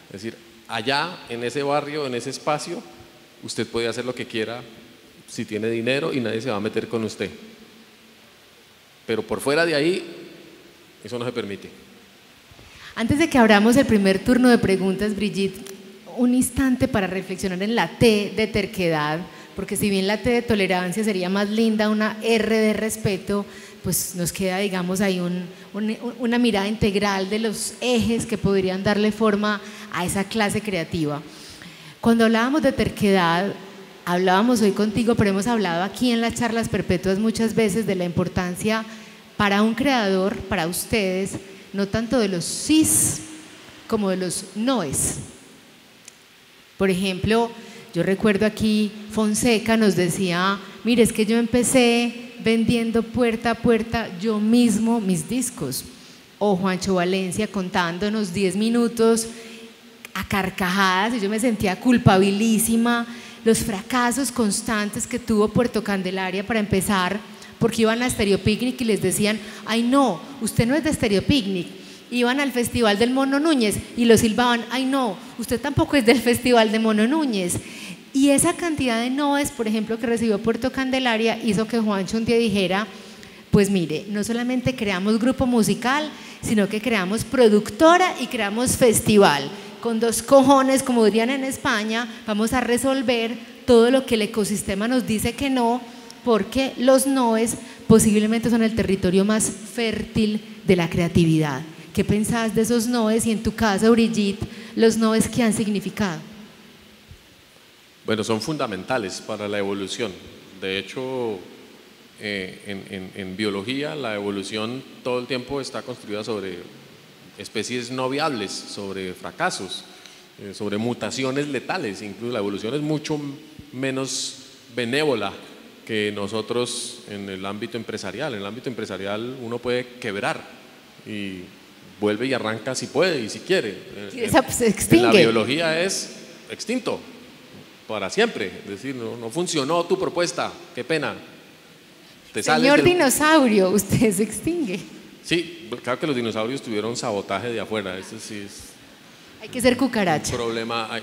Es decir, allá en ese barrio, en ese espacio, usted puede hacer lo que quiera si tiene dinero y nadie se va a meter con usted. pero por fuera de ahí, eso no se permite. Antes de que abramos el primer turno de preguntas, Brigitte, un instante para reflexionar en la T de terquedad, porque si bien la T de tolerancia sería más linda, una R de respeto, pues nos queda, digamos, ahí una mirada integral de los ejes que podrían darle forma a esa clase creativa. Cuando hablábamos de terquedad, hablábamos hoy contigo, pero hemos hablado aquí en las charlas perpetuas muchas veces de la importancia para un creador, para ustedes, no tanto de los sís como de los noes. Por ejemplo, yo recuerdo aquí Fonseca nos decía, mire, es que yo empecé vendiendo puerta a puerta yo mismo mis discos. O Juancho Valencia contándonos 10 minutos a carcajadas, y yo me sentía culpabilísima, los fracasos constantes que tuvo Puerto Candelaria para empezar, porque iban a Stereo Picnic y les decían, ay no, usted no es de Stereo Picnic. Iban al Festival del Mono Núñez y lo silbaban, ay no, usted tampoco es del Festival de Mono Núñez. Y esa cantidad de noes, por ejemplo, que recibió Puerto Candelaria, hizo que Juancho un día dijera, pues mire, no solamente creamos grupo musical, sino que creamos productora y creamos festival. Con 2 cojones, como dirían en España, vamos a resolver todo lo que el ecosistema nos dice que no, porque los noes posiblemente son el territorio más fértil de la creatividad. ¿Qué pensás de esos noes? Y en tu caso, Brigitte, los noes, ¿qué han significado? Bueno, son fundamentales para la evolución. De hecho, en biología, la evolución todo el tiempo está construida sobre especies no viables, sobre fracasos, sobre mutaciones letales. Incluso la evolución es mucho menos benévola que nosotros en el ámbito empresarial. En el ámbito empresarial uno puede quebrar y vuelve y arranca si puede y si quiere. Se extingue. En la biología es extinto para siempre, es decir, no funcionó tu propuesta, qué pena. Señor dinosaurio, usted se extingue. Sí, claro que los dinosaurios tuvieron sabotaje de afuera, eso sí es. Hay que ser cucaracha. Un problema,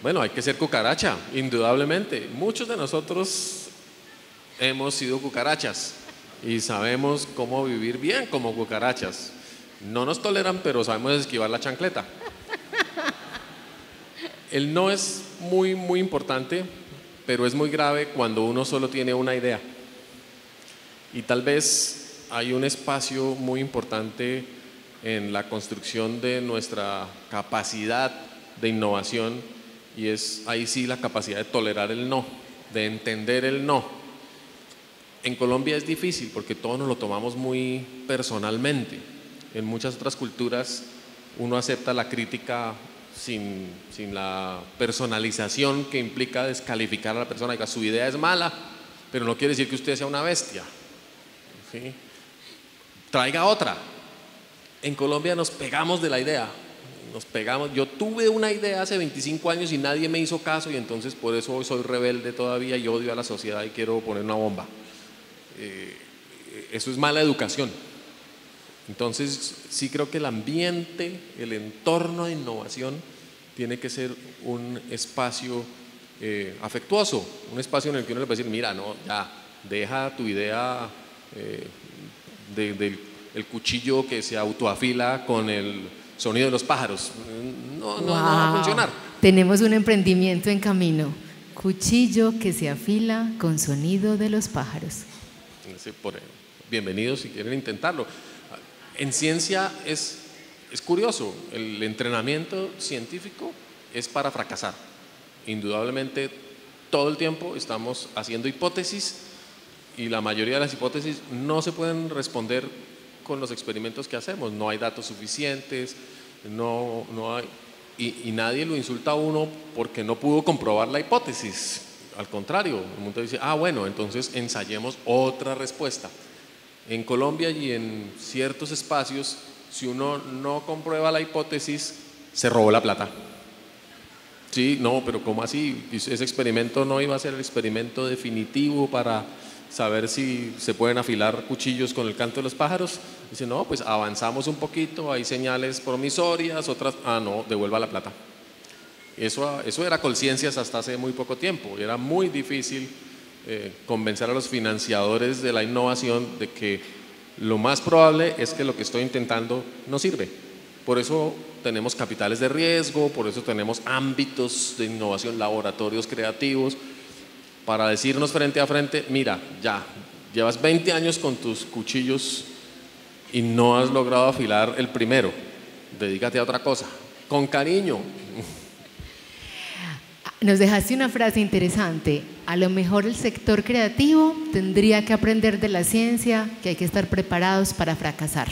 bueno, hay que ser cucaracha, indudablemente. Muchos de nosotros hemos sido cucarachas y sabemos cómo vivir bien como cucarachas. No nos toleran, pero sabemos esquivar la chancleta. El no es muy, muy importante, pero es muy grave cuando uno solo tiene una idea. Y tal vez hay un espacio muy importante en la construcción de nuestra capacidad de innovación, y es ahí sí la capacidad de tolerar el no, de entender el no. En Colombia es difícil porque todos nos lo tomamos muy personalmente. En muchas otras culturas uno acepta la crítica sin la personalización que implica descalificar a la persona. Diga, su idea es mala, pero no quiere decir que usted sea una bestia. ¿Sí? Traiga otra. En Colombia nos pegamos de la idea. Nos pegamos. Yo tuve una idea hace 25 años y nadie me hizo caso, y entonces por eso hoy soy rebelde todavía y odio a la sociedad y quiero poner una bomba. Eso es mala educación. Entonces sí creo que el ambiente, el entorno de innovación tiene que ser un espacio afectuoso, un espacio en el que uno le puede decir, mira, no, ya, deja tu idea del cuchillo que se autoafila con el sonido de los pájaros. No va a funcionar. Tenemos un emprendimiento en camino, cuchillo que se afila con sonido de los pájaros. Bienvenidos si quieren intentarlo. En ciencia es curioso, el entrenamiento científico es para fracasar. Indudablemente todo el tiempo estamos haciendo hipótesis y la mayoría de las hipótesis no se pueden responder con los experimentos que hacemos. No hay datos suficientes, no hay, y nadie lo insulta a uno porque no pudo comprobar la hipótesis. Al contrario, el mundo dice, bueno, entonces ensayemos otra respuesta. En Colombia y en ciertos espacios, si uno no comprueba la hipótesis, se robó la plata. Sí, no, pero ¿cómo así? Ese experimento no iba a ser el experimento definitivo para saber si se pueden afilar cuchillos con el canto de los pájaros. Dice, no, pues avanzamos un poquito, hay señales promisorias, otras, no, devuelva la plata. Eso era Colciencias hasta hace muy poco tiempo, y era muy difícil convencer a los financiadores de la innovación de que lo más probable es que lo que estoy intentando no sirve. Por eso tenemos capitales de riesgo, por eso tenemos ámbitos de innovación, laboratorios creativos, para decirnos frente a frente, mira, ya, llevas 20 años con tus cuchillos y no has logrado afilar el primero, dedícate a otra cosa, con cariño. Nos dejaste una frase interesante, a lo mejor el sector creativo tendría que aprender de la ciencia, que hay que estar preparados para fracasar.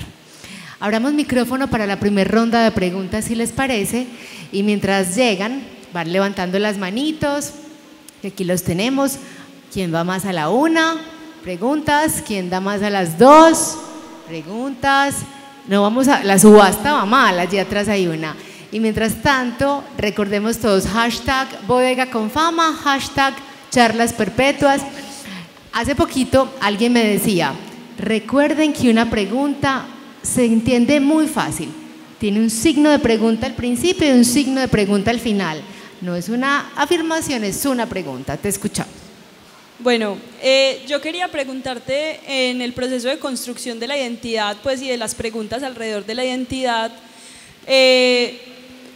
Abramos micrófono para la primera ronda de preguntas, si les parece, y mientras llegan, van levantando las manitos, que aquí los tenemos. ¿Quién va más a la 1? Preguntas. ¿Quién da más a las 2? Preguntas. No vamos a, la subasta va mal, allí atrás hay una. Y mientras tanto, recordemos todos, hashtag Bodega con Fama, hashtag charlas perpetuas. Hace poquito alguien me decía, recuerden que una pregunta se entiende muy fácil. Tiene un signo de pregunta al principio y un signo de pregunta al final. No es una afirmación, es una pregunta. Te escuchamos. Bueno, yo quería preguntarte en el proceso de construcción de la identidad, pues, y de las preguntas alrededor de la identidad,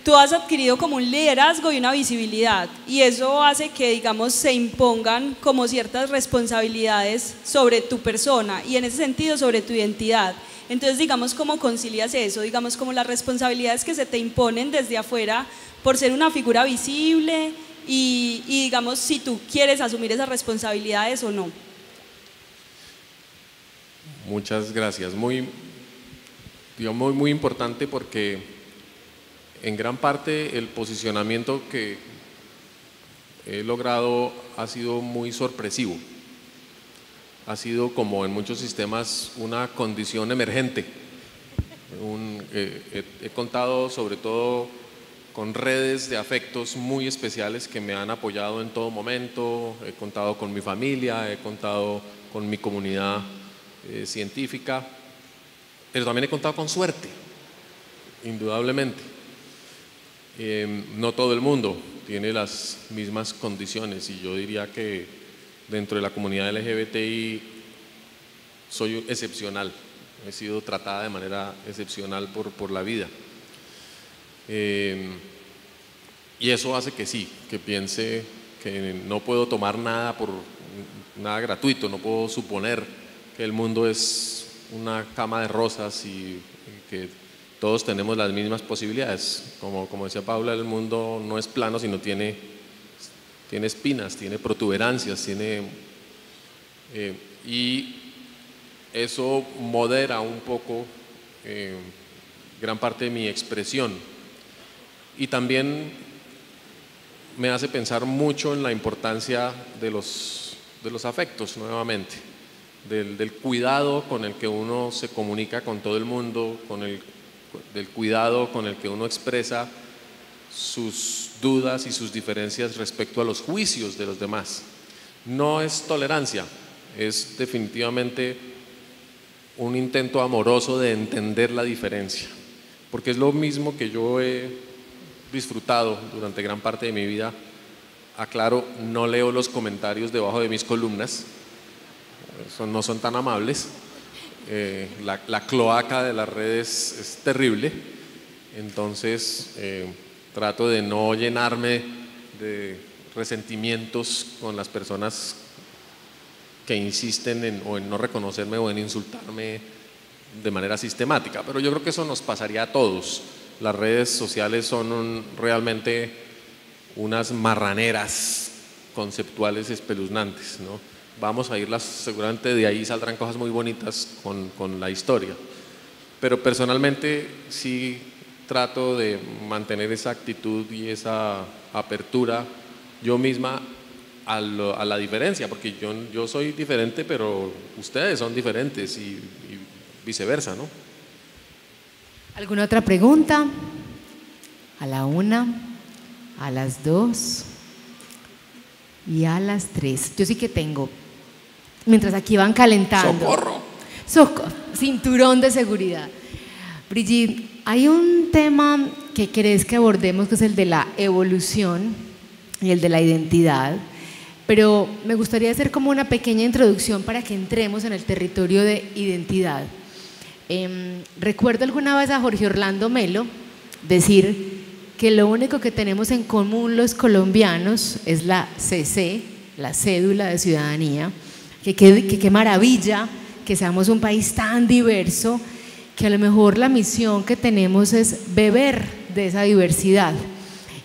tú has adquirido como un liderazgo y una visibilidad, y eso hace que, digamos, se impongan como ciertas responsabilidades sobre tu persona y en ese sentido sobre tu identidad. Entonces, digamos, ¿cómo concilias eso? Digamos, como las responsabilidades que se te imponen desde afuera por ser una figura visible y digamos, si tú quieres asumir esas responsabilidades o no. Muchas gracias. Muy importante, porque en gran parte el posicionamiento que he logrado ha sido muy sorpresivo. Ha sido, como en muchos sistemas, una condición emergente. He contado sobre todo con redes de afectos muy especiales que me han apoyado en todo momento. He contado con mi familia, he contado con mi comunidad científica, pero también he contado con suerte, indudablemente. No todo el mundo tiene las mismas condiciones, y yo diría que dentro de la comunidad LGBTI soy excepcional, he sido tratada de manera excepcional por la vida. Y eso hace que sí, que piense que no puedo tomar nada gratuito, no puedo suponer que el mundo es una cama de rosas y que todos tenemos las mismas posibilidades. Como decía Paula, el mundo no es plano, sino tiene espinas, tiene protuberancias, y eso modera un poco gran parte de mi expresión, y también me hace pensar mucho en la importancia de los afectos, nuevamente, del cuidado con el que uno se comunica con todo el mundo, del cuidado con el que uno expresa sus dudas y sus diferencias respecto a los juicios de los demás. No es tolerancia, es definitivamente un intento amoroso de entender la diferencia, porque es lo mismo que yo he disfrutado durante gran parte de mi vida. Aclaro, no leo los comentarios debajo de mis columnas, no son tan amables. La cloaca de las redes es terrible, entonces trato de no llenarme de resentimientos con las personas que insisten en no reconocerme o en insultarme de manera sistemática, pero yo creo que eso nos pasaría a todos. Las redes sociales son realmente unas marraneras conceptuales espeluznantes, ¿no? Vamos a irlas, seguramente de ahí saldrán cosas muy bonitas con la historia, pero personalmente sí trato de mantener esa actitud y esa apertura yo misma a la diferencia, porque yo soy diferente, pero ustedes son diferentes y viceversa, ¿no? ¿Alguna otra pregunta? A la 1, a las 2 y a las 3. Yo sí que tengo. Mientras aquí van calentando. ¡Socorro! Cinturón de seguridad. Brigitte, hay un tema que querés que abordemos, que es el de la evolución y el de la identidad. pero me gustaría hacer como una pequeña introducción para que entremos en el territorio de identidad. Recuerdo alguna vez a Jorge Orlando Melo decir que lo único que tenemos en común los colombianos es la CC, la cédula de ciudadanía, que qué maravilla que seamos un país tan diverso, que a lo mejor la misión que tenemos es beber de esa diversidad.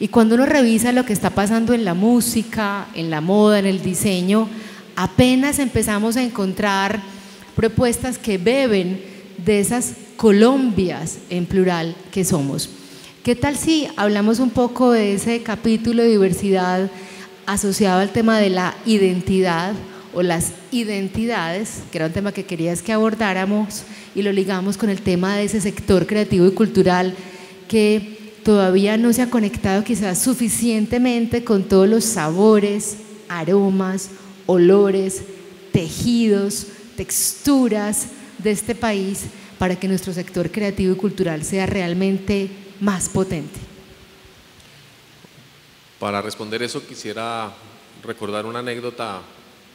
Y cuando uno revisa lo que está pasando en la música, en la moda, en el diseño, apenas empezamos a encontrar propuestas que beben de esas Colombias en plural que somos. ¿Qué tal si hablamos un poco de ese capítulo de diversidad asociado al tema de la identidad o las identidades, que era un tema que querías que abordáramos, y lo ligamos con el tema de ese sector creativo y cultural que todavía no se ha conectado quizás suficientemente con todos los sabores, aromas, olores, tejidos, texturas de este país para que nuestro sector creativo y cultural sea realmente más potente? Para responder eso quisiera recordar una anécdota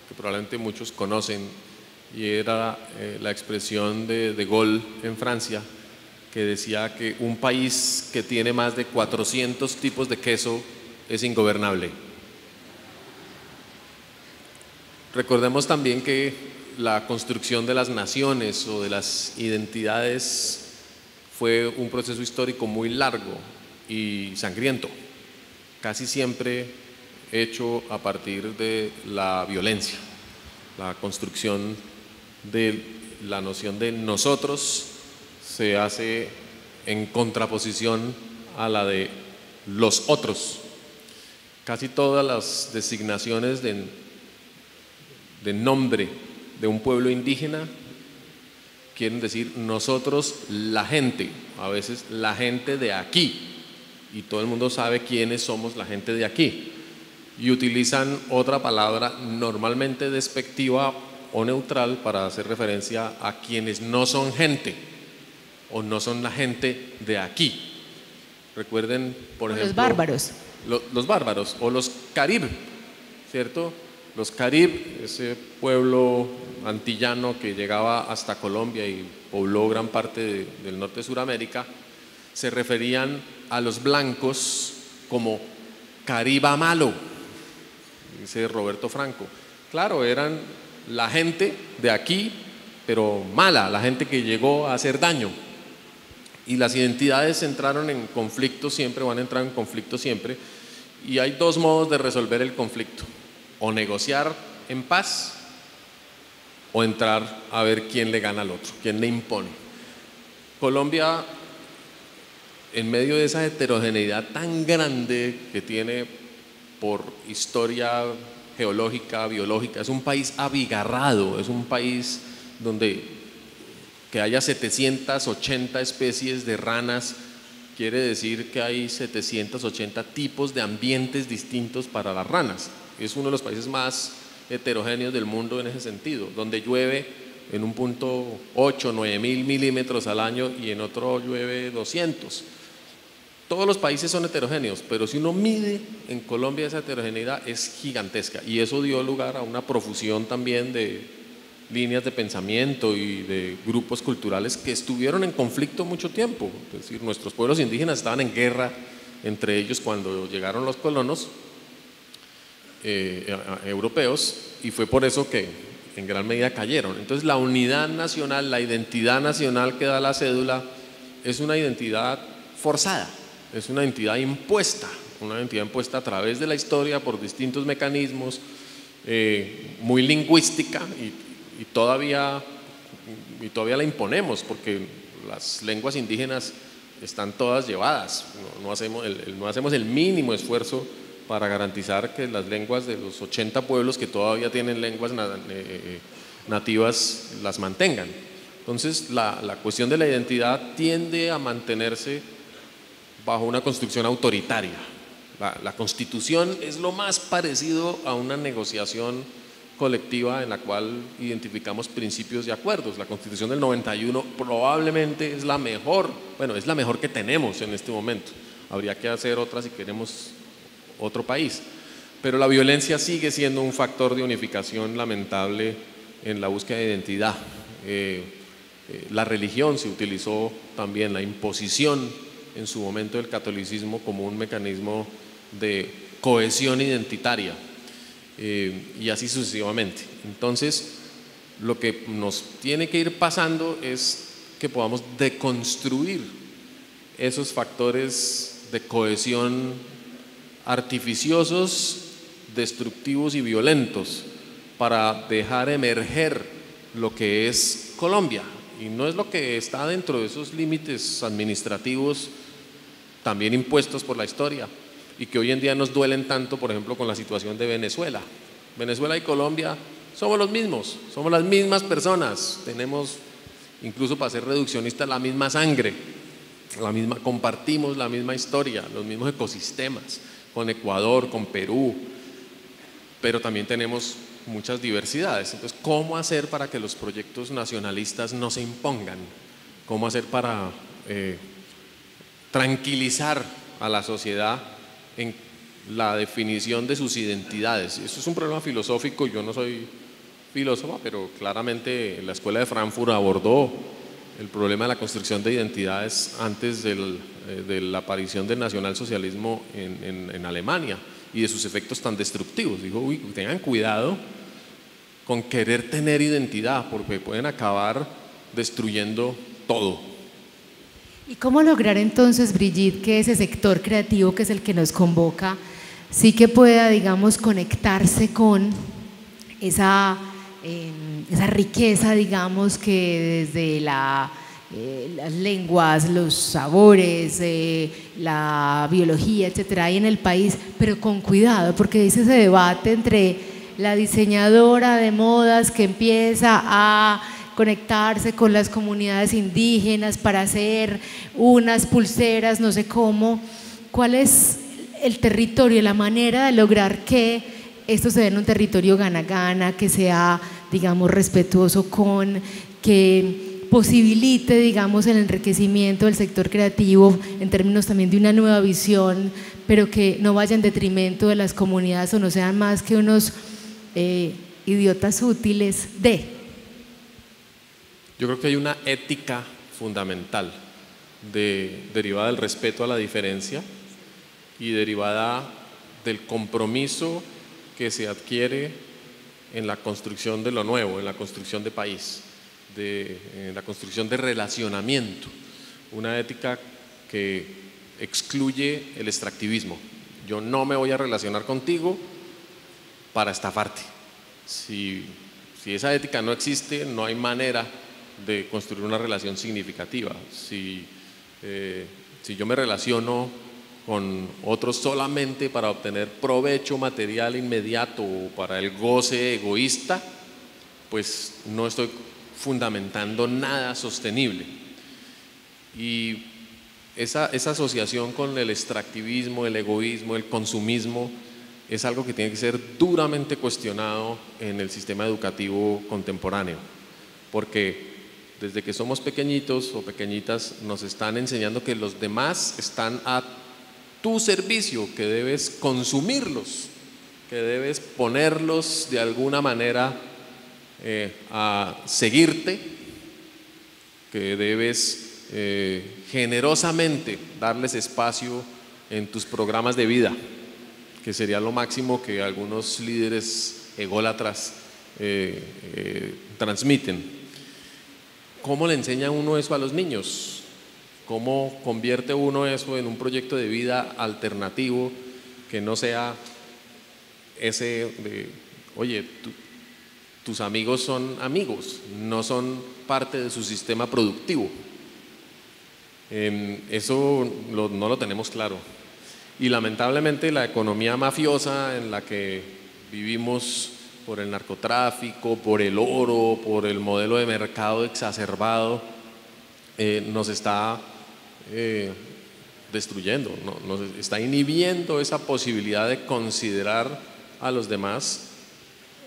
que probablemente muchos conocen, y era la expresión de Gaulle en Francia, que decía que un país que tiene más de 400 tipos de queso es ingobernable. Recordemos también que la construcción de las naciones o de las identidades fue un proceso histórico muy largo y sangriento, casi siempre hecho a partir de la violencia. La construcción de la noción de nosotros se hace en contraposición a la de los otros. Casi todas las designaciones de nombre de un pueblo indígena quieren decir nosotros, la gente, a veces la gente de aquí, y todo el mundo sabe quiénes somos la gente de aquí, y utilizan otra palabra normalmente despectiva o neutral para hacer referencia a quienes no son gente o no son la gente de aquí. Recuerden, por ejemplo, los bárbaros. Los bárbaros o los carib, ¿cierto? Los carib, ese pueblo antillano que llegaba hasta Colombia y pobló gran parte del norte de Sudamérica, se referían a los blancos como cariba malo, dice Roberto Franco. Claro, eran la gente de aquí, pero mala, la gente que llegó a hacer daño. Y las identidades entraron en conflicto siempre, van a entrar en conflicto siempre, y hay dos modos de resolver el conflicto: o negociar en paz o entrar a ver quién le gana al otro, quién le impone. Colombia, en medio de esa heterogeneidad tan grande que tiene por historia geológica, biológica, es un país abigarrado, es un país donde que haya 780 especies de ranas quiere decir que hay 780 tipos de ambientes distintos para las ranas. Es uno de los países más heterogéneos del mundo en ese sentido, donde llueve en un punto 8, 9 mil milímetros al año y en otro llueve 200. Todos los países son heterogéneos, pero si uno mide en Colombia esa heterogeneidad es gigantesca, y eso dio lugar a una profusión también de líneas de pensamiento y de grupos culturales que estuvieron en conflicto mucho tiempo. Es decir, nuestros pueblos indígenas estaban en guerra entre ellos cuando llegaron los colonos europeos, y fue por eso que en gran medida cayeron. Entonces la unidad nacional, la identidad nacional que da la cédula es una identidad forzada, es una identidad impuesta a través de la historia por distintos mecanismos, muy lingüística, y todavía la imponemos porque las lenguas indígenas están todas llevadas. No hacemos el mínimo esfuerzo para garantizar que las lenguas de los 80 pueblos que todavía tienen lenguas nativas las mantengan. Entonces la cuestión de la identidad tiende a mantenerse bajo una construcción autoritaria. La Constitución es lo más parecido a una negociación colectiva en la cual identificamos principios y acuerdos. La Constitución del 91 probablemente es la mejor, es la mejor que tenemos en este momento. Habría que hacer otra si queremos otro país, pero la violencia sigue siendo un factor de unificación lamentable en la búsqueda de identidad. La religión se utilizó también, la imposición en su momento del catolicismo como un mecanismo de cohesión identitaria, y así sucesivamente. Entonces, lo que nos tiene que ir pasando es que podamos deconstruir esos factores de cohesión artificiosos, destructivos y violentos para dejar emerger lo que es Colombia, y no es lo que está dentro de esos límites administrativos también impuestos por la historia y que hoy en día nos duelen tanto, por ejemplo, con la situación de Venezuela. Venezuela y Colombia somos los mismos, somos las mismas personas, tenemos, incluso para ser reduccionistas, la misma sangre, compartimos la misma historia, los mismos ecosistemas, con Ecuador, con Perú, pero también tenemos muchas diversidades. Entonces, ¿cómo hacer para que los proyectos nacionalistas no se impongan? ¿Cómo hacer para tranquilizar a la sociedad en la definición de sus identidades? Eso es un problema filosófico. Yo no soy filósofo, pero claramente la Escuela de Frankfurt abordó el problema de la construcción de identidades antes de la aparición del nacionalsocialismo en Alemania y de sus efectos tan destructivos. Dijo, uy, tengan cuidado con querer tener identidad, porque pueden acabar destruyendo todo. ¿Y cómo lograr entonces, Brigitte, que ese sector creativo, que es el que nos convoca, sí que pueda, digamos, conectarse con esa riqueza, digamos, que desde las lenguas, los sabores, la biología, etcétera, hay en el país, pero con cuidado, porque dice ese debate entre la diseñadora de modas que empieza a conectarse con las comunidades indígenas para hacer unas pulseras, no sé cómo. ¿Cuál es el territorio, la manera de lograr que esto se dé en un territorio gana-gana, que sea, digamos, respetuoso con, que posibilite, digamos, el enriquecimiento del sector creativo en términos también de una nueva visión, pero que no vaya en detrimento de las comunidades o no sean más que unos idiotas útiles de? Yo creo que hay una ética fundamental derivada del respeto a la diferencia y derivada del compromiso que se adquiere en la construcción de lo nuevo, en la construcción de país, en la construcción de relacionamiento. Una ética que excluye el extractivismo. Yo no me voy a relacionar contigo para estafarte. Si esa ética no existe, no hay manera de construir una relación significativa. Si yo me relaciono con otros solamente para obtener provecho material inmediato o para el goce egoísta, pues no estoy fundamentando nada sostenible. Y esa asociación con el extractivismo, el egoísmo, el consumismo, es algo que tiene que ser duramente cuestionado en el sistema educativo contemporáneo, porque desde que somos pequeñitos o pequeñitas nos están enseñando que los demás están a tu servicio, que debes consumirlos, que debes ponerlos de alguna manera a seguirte, que debes generosamente darles espacio en tus programas de vida, que sería lo máximo que algunos líderes ególatras transmiten. ¿Cómo le enseña uno eso a los niños? ¿Cómo convierte uno eso en un proyecto de vida alternativo que no sea ese de, oye, tus amigos son amigos, no son parte de su sistema productivo? Eso no lo tenemos claro. Y lamentablemente la economía mafiosa en la que vivimos por el narcotráfico, por el oro, por el modelo de mercado exacerbado, nos está destruyendo, nos está inhibiendo esa posibilidad de considerar a los demás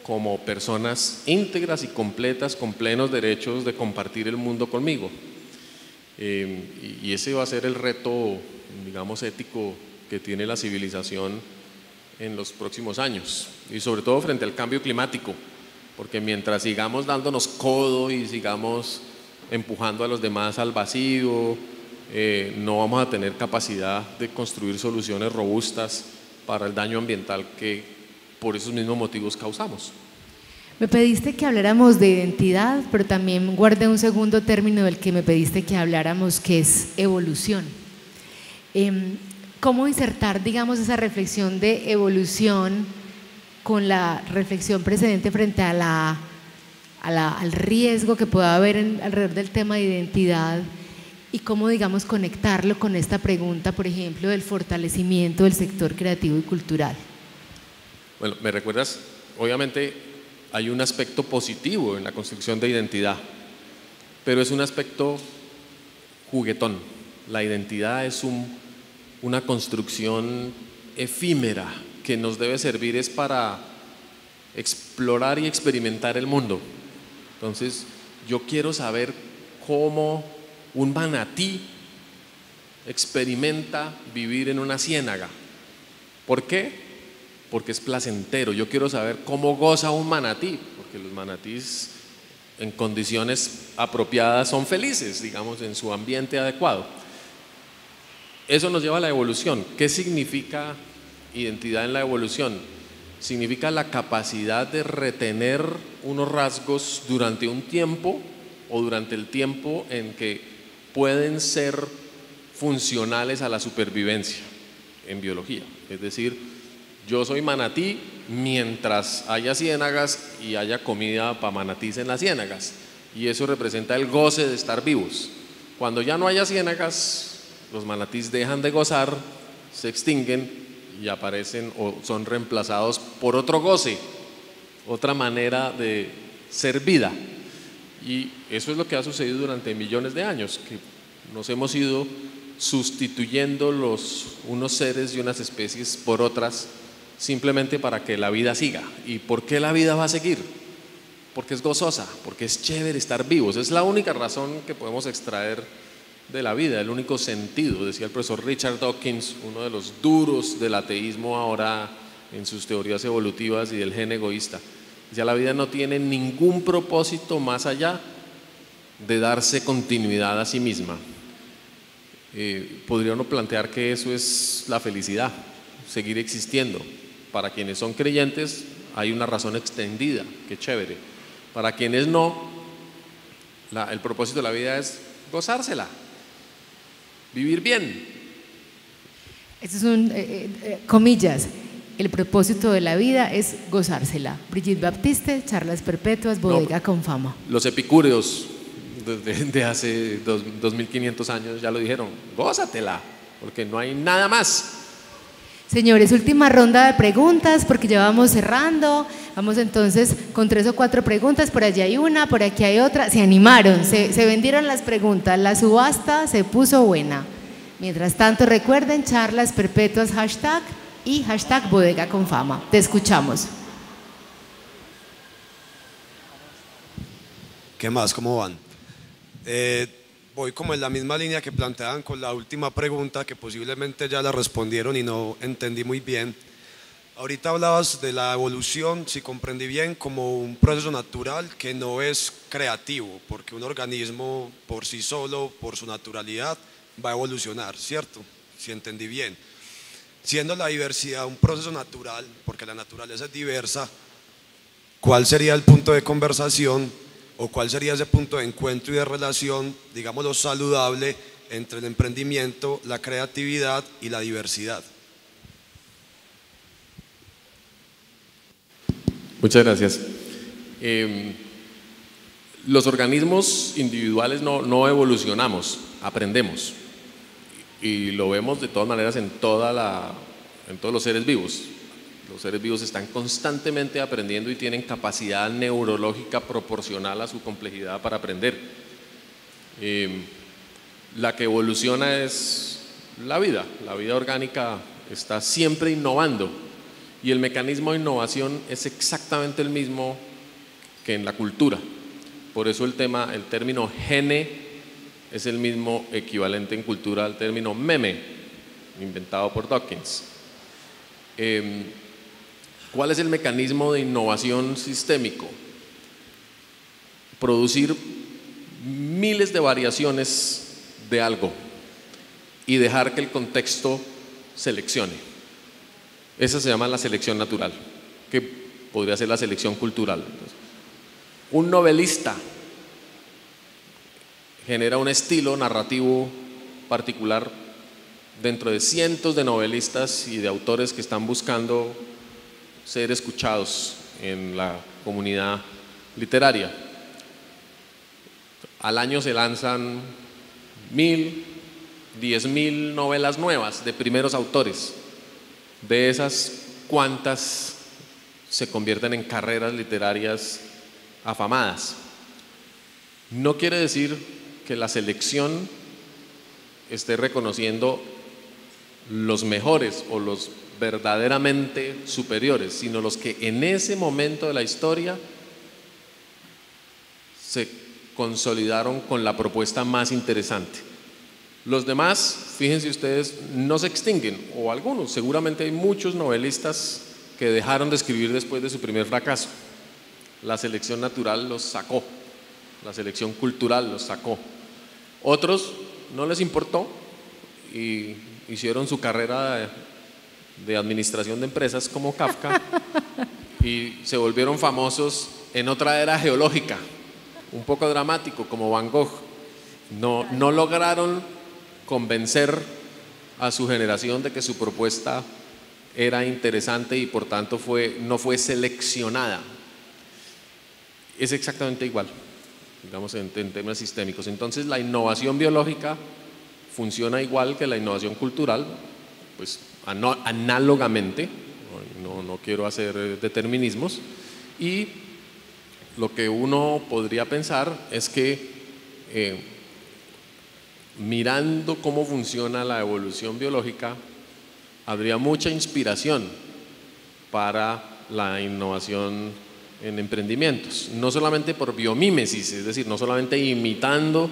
como personas íntegras y completas con plenos derechos de compartir el mundo conmigo. Y ese va a ser el reto, digamos, ético que tiene la civilización en los próximos años, y sobre todo frente al cambio climático, porque mientras sigamos dándonos codo y sigamos empujando a los demás al vacío, no vamos a tener capacidad de construir soluciones robustas para el daño ambiental que por esos mismos motivos causamos. Me pediste que habláramos de identidad, pero también guardé un segundo término del que me pediste que habláramos, que es evolución. ¿Cómo insertar, digamos, esa reflexión de evolución con la reflexión precedente frente a al riesgo que pueda haber alrededor del tema de identidad, y cómo, digamos, conectarlo con esta pregunta, por ejemplo, del fortalecimiento del sector creativo y cultural? Bueno, me recuerdas, obviamente hay un aspecto positivo en la construcción de identidad, pero es un aspecto juguetón. La identidad es una construcción efímera que nos debe servir es para explorar y experimentar el mundo. Entonces, yo quiero saber cómo un manatí experimenta vivir en una ciénaga. ¿Por qué? Porque es placentero. Yo quiero saber cómo goza un manatí, porque los manatís en condiciones apropiadas son felices, digamos, en su ambiente adecuado. Eso nos lleva a la evolución. ¿Qué significa identidad en la evolución? Significa la capacidad de retener unos rasgos durante un tiempo o durante el tiempo en que pueden ser funcionales a la supervivencia en biología. Es decir, yo soy manatí mientras haya ciénagas y haya comida para manatís en las ciénagas, y eso representa el goce de estar vivos. Cuando ya no haya ciénagas, los manatís dejan de gozar, se extinguen y aparecen o son reemplazados por otro goce, otra manera de ser vida. Y eso es lo que ha sucedido durante millones de años, que nos hemos ido sustituyendo unos seres y unas especies por otras, simplemente para que la vida siga. ¿Y por qué la vida va a seguir? Porque es gozosa, porque es chévere estar vivos. Es la única razón que podemos extraer de la vida, el único sentido, decía el profesor Richard Dawkins, uno de los duros del ateísmo ahora en sus teorías evolutivas y del gen egoísta. Ya la vida no tiene ningún propósito más allá de darse continuidad a sí misma. Podría uno plantear que eso es la felicidad, seguir existiendo. Para quienes son creyentes hay una razón extendida, qué chévere. Para quienes no, el propósito de la vida es gozársela, vivir bien. Esto es comillas, el propósito de la vida es gozársela. Brigitte Baptiste, Charlas Perpetuas, Bodega con Fama. Los epicúreos desde hace 2500 años ya lo dijeron, gózatela, porque no hay nada más. Señores, última ronda de preguntas porque ya vamos cerrando. Vamos entonces con 3 o 4 preguntas, por allá hay una, por aquí hay otra. Se animaron, se vendieron las preguntas, la subasta se puso buena. Mientras tanto, recuerden, Charlas Perpetuas hashtag y hashtag Bodega con Fama. Te escuchamos. ¿Qué más? ¿Cómo van? Voy como en la misma línea que planteaban con la última pregunta, que posiblemente ya la respondieron y no entendí muy bien. Ahorita hablabas de la evolución, si comprendí bien, como un proceso natural que no es creativo, porque un organismo por sí solo, por su naturalidad, va a evolucionar, ¿cierto? Si entendí bien. Siendo la diversidad un proceso natural, porque la naturaleza es diversa, ¿cuál sería el punto de conversación o cuál sería ese punto de encuentro y de relación, digámoslo, saludable entre el emprendimiento, la creatividad y la diversidad? Muchas gracias. Los organismos individuales no evolucionamos, aprendemos, y lo vemos de todas maneras en todos los seres vivos. Los seres vivos están constantemente aprendiendo y tienen capacidad neurológica proporcional a su complejidad para aprender. La que evoluciona es la vida orgánica está siempre innovando, y el mecanismo de innovación es exactamente el mismo que en la cultura. Por eso el término gene es el mismo equivalente en cultura al término meme, inventado por Dawkins. ¿Cuál es el mecanismo de innovación sistémico? Producir miles de variaciones de algo y dejar que el contexto seleccione. Esa se llama la selección natural, que podría ser la selección cultural. Un novelista genera un estilo narrativo particular dentro de cientos de novelistas y de autores que están buscando ser escuchados en la comunidad literaria. Al año se lanzan 1000, 10.000 novelas nuevas de primeros autores. De esas, ¿cuántas se convierten en carreras literarias afamadas? No quiere decir que la selección esté reconociendo los mejores o los verdaderamente superiores, sino los que en ese momento de la historia se consolidaron con la propuesta más interesante. Los demás, fíjense ustedes, no se extinguen, o algunos, seguramente hay muchos novelistas que dejaron de escribir después de su primer fracaso. La selección natural los sacó, la selección cultural los sacó. Otros no les importó y hicieron su carrera de administración de empresas como Kafka y se volvieron famosos en otra era geológica, un poco dramático, como Van Gogh. No lograron convencer a su generación de que su propuesta era interesante y por tanto no fue seleccionada. Es exactamente igual, digamos, en términos sistémicos. Entonces la innovación biológica funciona igual que la innovación cultural, pues análogamente, no quiero hacer determinismos, y lo que uno podría pensar es que mirando cómo funciona la evolución biológica, habría mucha inspiración para la innovación en emprendimientos, no solamente por biomímesis, es decir, no solamente imitando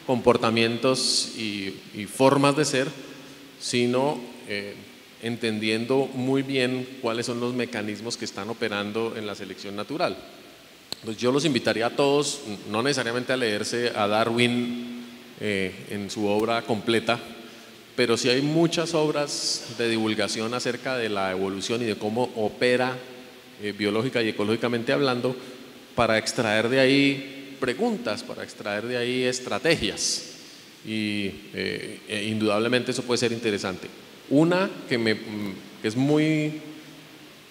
comportamientos y formas de ser, sino entendiendo muy bien cuáles son los mecanismos que están operando en la selección natural. Pues yo los invitaría a todos, no necesariamente a leerse a Darwin en su obra completa, pero sí hay muchas obras de divulgación acerca de la evolución y de cómo opera biológica y ecológicamente hablando, para extraer de ahí preguntas, para extraer de ahí estrategias, y indudablemente eso puede ser interesante. Una que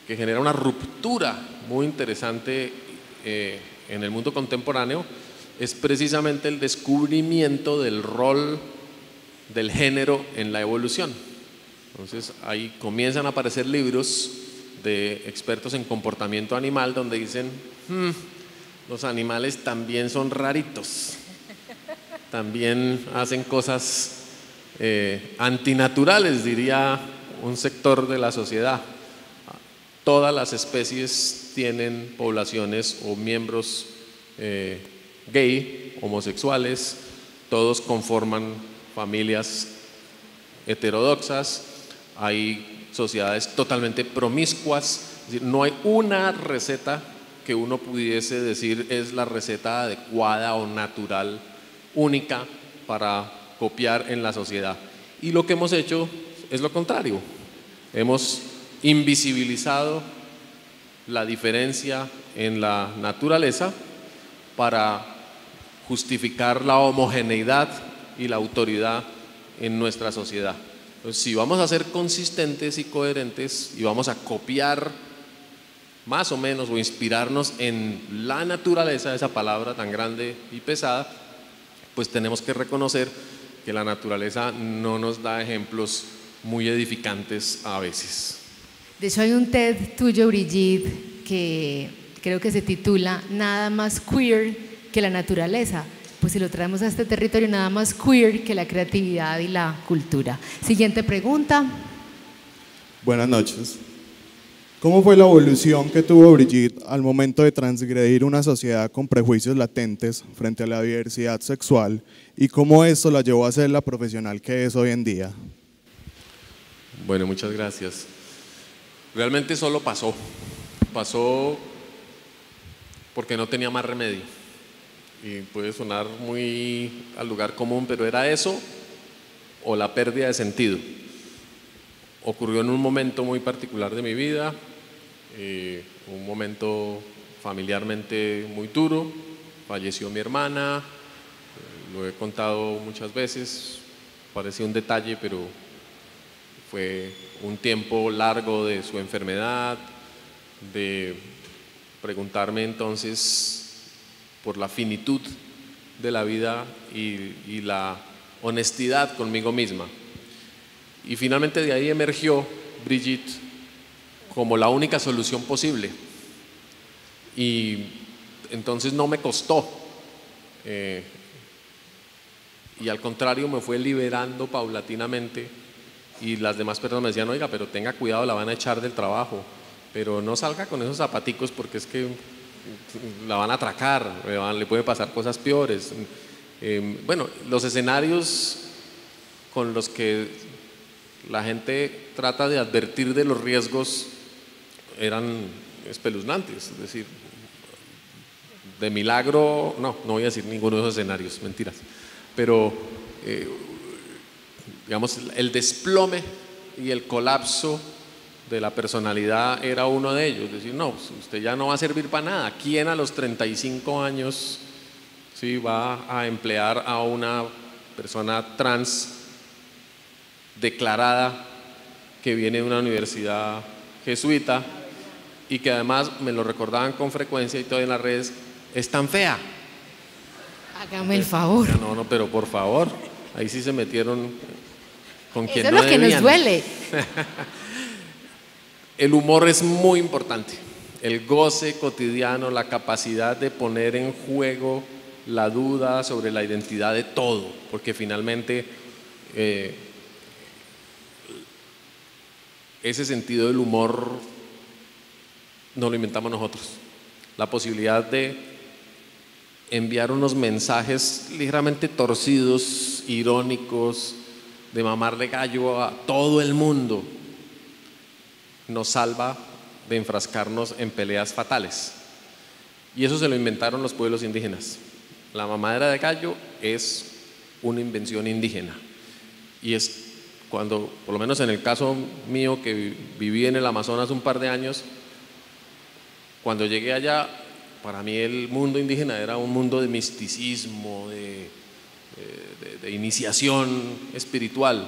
genera una ruptura muy interesante en el mundo contemporáneo es precisamente el descubrimiento del rol del género en la evolución. Entonces ahí comienzan a aparecer libros de expertos en comportamiento animal donde dicen los animales también son raritos, también hacen cosas antinaturales, diría un sector de la sociedad. Todas las especies tienen poblaciones o miembros gay, homosexuales, todos conforman familias heterodoxas, hay sociedades totalmente promiscuas, es decir, no hay una receta que uno pudiese decir es la receta adecuada o natural, única para copiar en la sociedad. Y lo que hemos hecho es lo contrario, hemos invisibilizado la diferencia en la naturaleza para justificar la homogeneidad y la autoridad en nuestra sociedad. Entonces, si vamos a ser consistentes y coherentes y vamos a copiar más o menos o inspirarnos en la naturaleza, esa palabra tan grande y pesada, pues tenemos que reconocer que la naturaleza no nos da ejemplos muy edificantes a veces. De hecho hay un TED tuyo, Brigitte, que creo que se titula Nada más queer que la naturaleza. Pues si lo traemos a este territorio, nada más queer que la creatividad y la cultura. Siguiente pregunta. Buenas noches. ¿Cómo fue la evolución que tuvo Brigitte al momento de transgredir una sociedad con prejuicios latentes frente a la diversidad sexual y cómo esto la llevó a ser la profesional que es hoy en día? Bueno, muchas gracias. Realmente solo pasó porque no tenía más remedio. Y puede sonar muy al lugar común, pero era eso o la pérdida de sentido. Ocurrió en un momento muy particular de mi vida, un momento familiarmente muy duro. Falleció mi hermana, lo he contado muchas veces, parecía un detalle, pero fue un tiempo largo de su enfermedad, de preguntarme entonces por la finitud de la vida y la honestidad conmigo misma. Y finalmente de ahí emergió Brigitte como la única solución posible. Y entonces no me costó. Y al contrario me fue liberando paulatinamente. Y las demás personas me decían, oiga, pero tenga cuidado, la van a echar del trabajo. Pero no salga con esos zapaticos porque es que la van a atracar, le puede pasar cosas peores. Bueno, los escenarios con los que la gente trata de advertir de los riesgos eran espeluznantes. Es decir, de milagro, no voy a decir ninguno de esos escenarios, mentiras. Pero, digamos, el desplome y el colapso de la personalidad era uno de ellos. Es decir, no, usted ya no va a servir para nada. ¿Quién a los 35 años sí va a emplear a una persona trans declarada que viene de una universidad jesuita y que además me lo recordaban con frecuencia y todavía en las redes, es tan fea? Hágame el favor. No, pero por favor, ahí sí se metieron con quien Eso no es lo que debían. nos duele. El humor es muy importante, el goce cotidiano, la capacidad de poner en juego la duda sobre la identidad de todo, porque finalmente ese sentido del humor no lo inventamos nosotros. La posibilidad de enviar unos mensajes ligeramente torcidos, irónicos, de mamarle gallo a todo el mundo, nos salva de enfrascarnos en peleas fatales. Y eso se lo inventaron los pueblos indígenas. La mamadera de gallo es una invención indígena. Y es cuando, por lo menos en el caso mío, que viví en el Amazonas un par de años, cuando llegué allá, para mí el mundo indígena era un mundo de misticismo, de iniciación espiritual.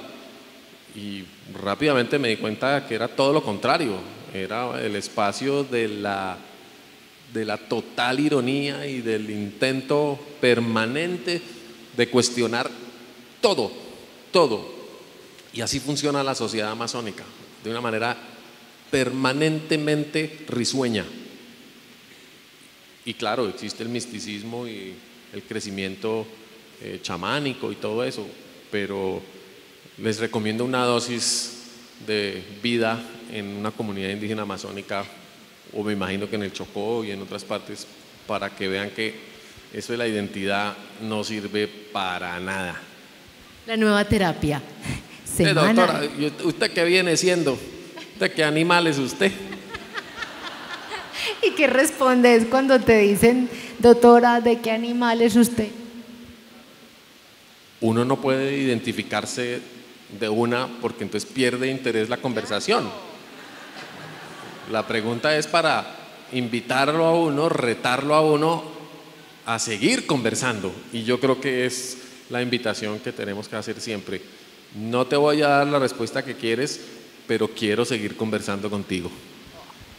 Y rápidamente me di cuenta que era todo lo contrario, era el espacio de la total ironía y del intento permanente de cuestionar todo. Y así funciona la sociedad amazónica, de una manera permanentemente risueña. Y claro, existe el misticismo y el crecimiento chamánico y todo eso, pero les recomiendo una dosis de vida en una comunidad indígena amazónica, o me imagino que en el Chocó y en otras partes, para que vean que eso de la identidad no sirve para nada. La nueva terapia. Doctora, ¿usted qué viene siendo? ¿Usted qué animal es usted? ¿Y qué respondes cuando te dicen, doctora, de qué animal es usted? Uno no puede identificarse de una porque entonces pierde interés la conversación. La pregunta es para invitarlo a uno, retarlo a uno a seguir conversando, y yo creo que es la invitación que tenemos que hacer siempre. No te voy a dar la respuesta que quieres, pero quiero seguir conversando contigo.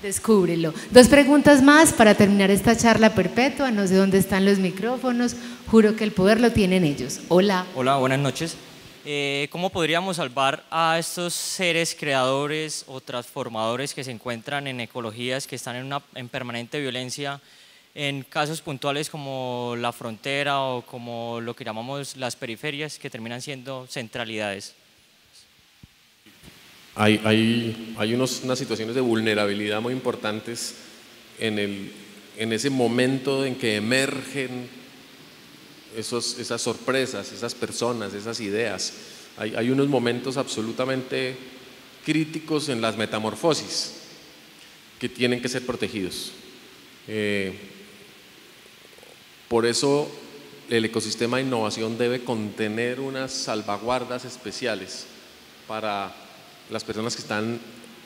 Descúbrelo. 2 preguntas más para terminar esta charla perpetua. No sé dónde están los micrófonos. Juro que el poder lo tienen ellos. Hola. Hola, buenas noches. ¿Cómo podríamos salvar a estos seres creadores o transformadores que se encuentran en ecologías que están en permanente violencia, en casos puntuales como la frontera o como lo que llamamos las periferias, que terminan siendo centralidades? Hay unas situaciones de vulnerabilidad muy importantes en ese momento en que emergen esas sorpresas, esas personas, esas ideas. Hay unos momentos absolutamente críticos en las metamorfosis. que tienen que ser protegidos. Por eso el ecosistema de innovación debe contener unas salvaguardas especiales para las personas que están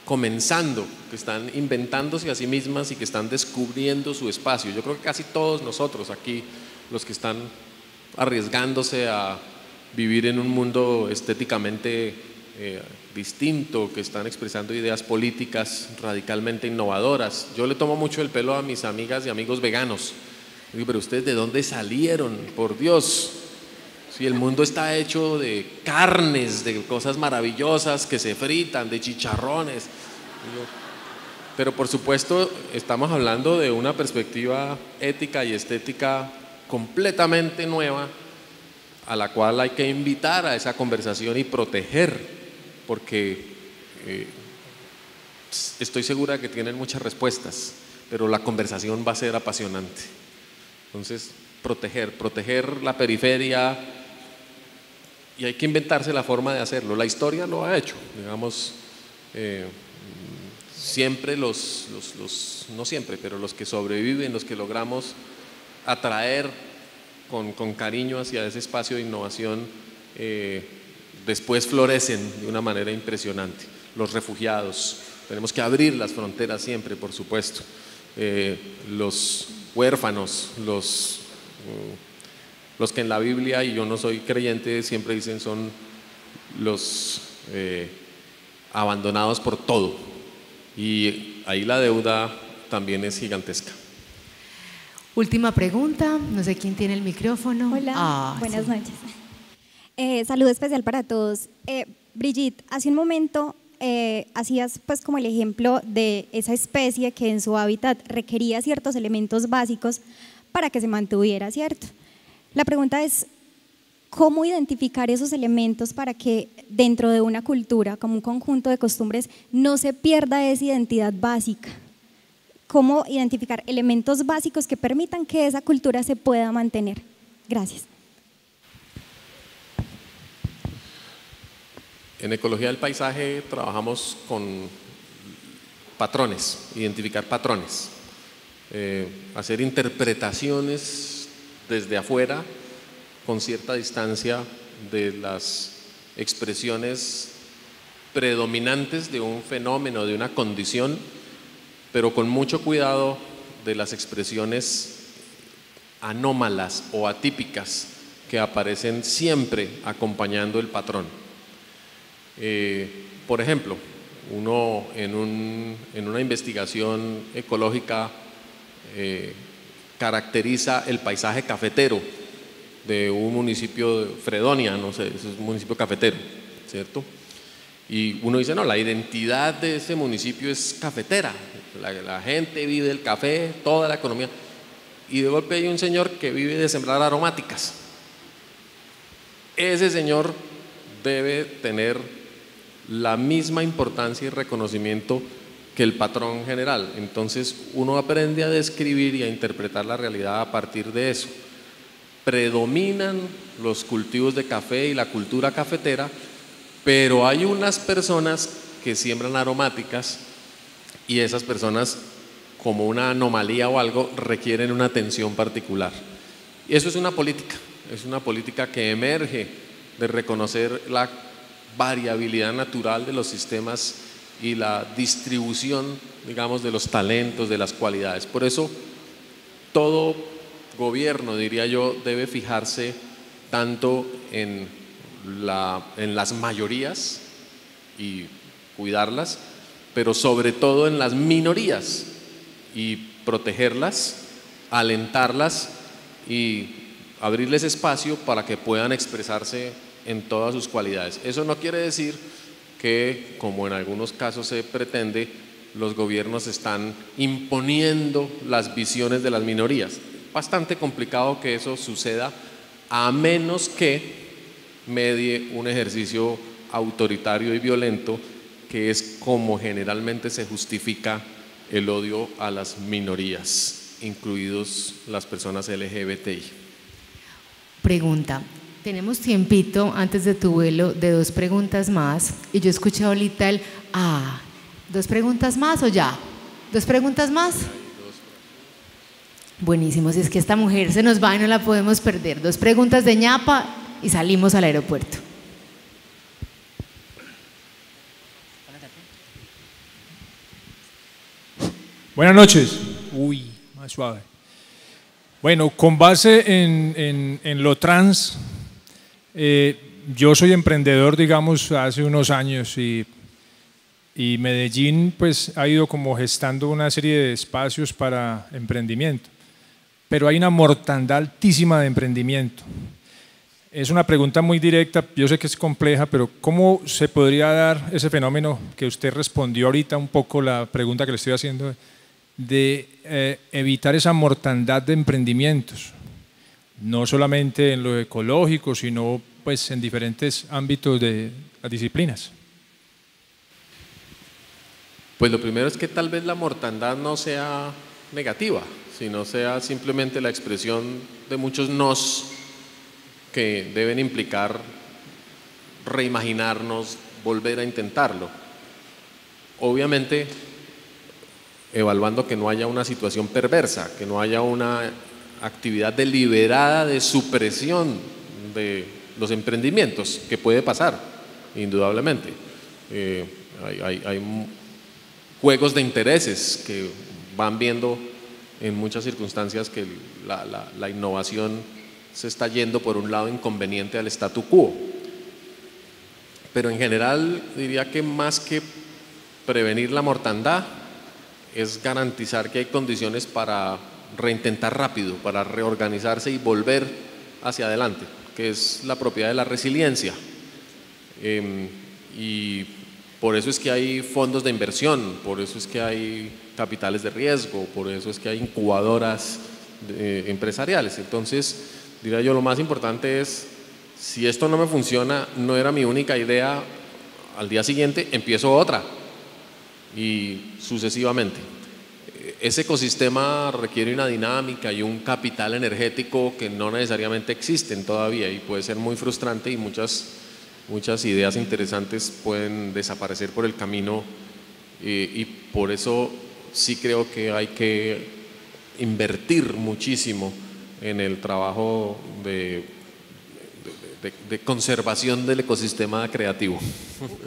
comenzando, que están inventándose a sí mismas y que están descubriendo su espacio. Yo creo que casi todos nosotros aquí, los que están arriesgándose a vivir en un mundo estéticamente distinto, que están expresando ideas políticas radicalmente innovadoras. Yo le tomo mucho el pelo a mis amigas y amigos veganos. Digo, pero ¿ustedes de dónde salieron? Por Dios, si el mundo está hecho de carnes, de cosas maravillosas que se fritan, de chicharrones. Pero por supuesto estamos hablando de una perspectiva ética y estética completamente nueva, a la cual hay que invitar a esa conversación y proteger, porque estoy segura que tienen muchas respuestas, pero la conversación va a ser apasionante. Entonces, proteger la periferia, y hay que inventarse la forma de hacerlo. La historia lo ha hecho, digamos, siempre no siempre, pero los que sobreviven, los que logramos atraer con cariño hacia ese espacio de innovación, después florecen de una manera impresionante. Los refugiados, tenemos que abrir las fronteras siempre, por supuesto. Los huérfanos, los que en la Biblia, y yo no soy creyente, siempre dicen son los abandonados por todo, y ahí la deuda también es gigantesca. Última pregunta, no sé quién tiene el micrófono. Hola, buenas noches. Saludo especial para todos. Brigitte, hace un momento hacías pues como el ejemplo de esa especie que en su hábitat requería ciertos elementos básicos para que se mantuviera, ¿cierto? La pregunta es, ¿cómo identificar esos elementos para que dentro de una cultura, como un conjunto de costumbres, no se pierda esa identidad básica? ¿Cómo identificar elementos básicos que permitan que esa cultura se pueda mantener? Gracias. En Ecología del Paisaje trabajamos con patrones, identificar patrones, hacer interpretaciones desde afuera con cierta distancia de las expresiones predominantes de un fenómeno, de una condición, pero con mucho cuidado de las expresiones anómalas o atípicas que aparecen siempre acompañando el patrón. Por ejemplo, uno en una investigación ecológica caracteriza el paisaje cafetero de un municipio de Fredonia, no sé, es un municipio cafetero, ¿cierto? Y uno dice, no, la identidad de ese municipio es cafetera, la gente vive del café, toda la economía, y de golpe hay un señor que vive de sembrar aromáticas. Ese señor debe tener la misma importancia y reconocimiento que el patrón general. Entonces uno aprende a describir y a interpretar la realidad a partir de eso. Predominan los cultivos de café y la cultura cafetera, pero hay unas personas que siembran aromáticas y esas personas, como una anomalía o algo, requieren una atención particular. Y eso es una política que emerge de reconocer la variabilidad natural de los sistemas y la distribución, digamos, de los talentos, de las cualidades. Por eso todo gobierno, diría yo, debe fijarse tanto en las mayorías y cuidarlas, pero sobre todo en las minorías y protegerlas, alentarlas y abrirles espacio para que puedan expresarse en todas sus cualidades. Eso no quiere decir que, como en algunos casos se pretende, los gobiernos están imponiendo las visiones de las minorías. Bastante complicado que eso suceda, a menos que medie un ejercicio autoritario y violento, que es como generalmente se justifica el odio a las minorías, incluidos las personas LGBTI. Pregunta. Tenemos tiempito antes de tu vuelo de 2 preguntas más, y yo escuché ahorita 2 preguntas más o ya. ¿2 preguntas más? Buenísimo, si es que esta mujer se nos va y no la podemos perder. 2 preguntas de ñapa y salimos al aeropuerto. Buenas noches. Uy, más suave. Bueno, con base en lo trans, yo soy emprendedor, digamos, hace unos años y Medellín pues ha ido como gestando una serie de espacios para emprendimiento, pero hay una mortandad altísima de emprendimiento. Es una pregunta muy directa, yo sé que es compleja, pero ¿cómo se podría dar ese fenómeno que usted respondió ahorita un poco la pregunta que le estoy haciendo de evitar esa mortandad de emprendimientos? No solamente en lo ecológico, sino pues en diferentes ámbitos de las disciplinas. Pues lo primero es que tal vez la mortandad no sea negativa, sino sea simplemente la expresión de muchos nos que deben implicar reimaginarnos, volver a intentarlo. Obviamente, evaluando que no haya una situación perversa, que no haya una actividad deliberada de supresión de los emprendimientos, que puede pasar, indudablemente. Hay juegos de intereses que van viendo en muchas circunstancias que la innovación se está yendo por un lado inconveniente al statu quo. Pero en general diría que más que prevenir la mortandad es garantizar que hay condiciones para reintentar rápido, para reorganizarse y volver hacia adelante, que es la propiedad de la resiliencia. Y por eso es que hay fondos de inversión, por eso es que hay capitales de riesgo, por eso es que hay incubadoras empresariales. Entonces, diría yo, lo más importante es, si esto no me funciona, no era mi única idea, al día siguiente empiezo otra y sucesivamente. Ese ecosistema requiere una dinámica y un capital energético que no necesariamente existen todavía y puede ser muy frustrante y muchas ideas interesantes pueden desaparecer por el camino y por eso sí creo que hay que invertir muchísimo en el trabajo de conservación del ecosistema creativo.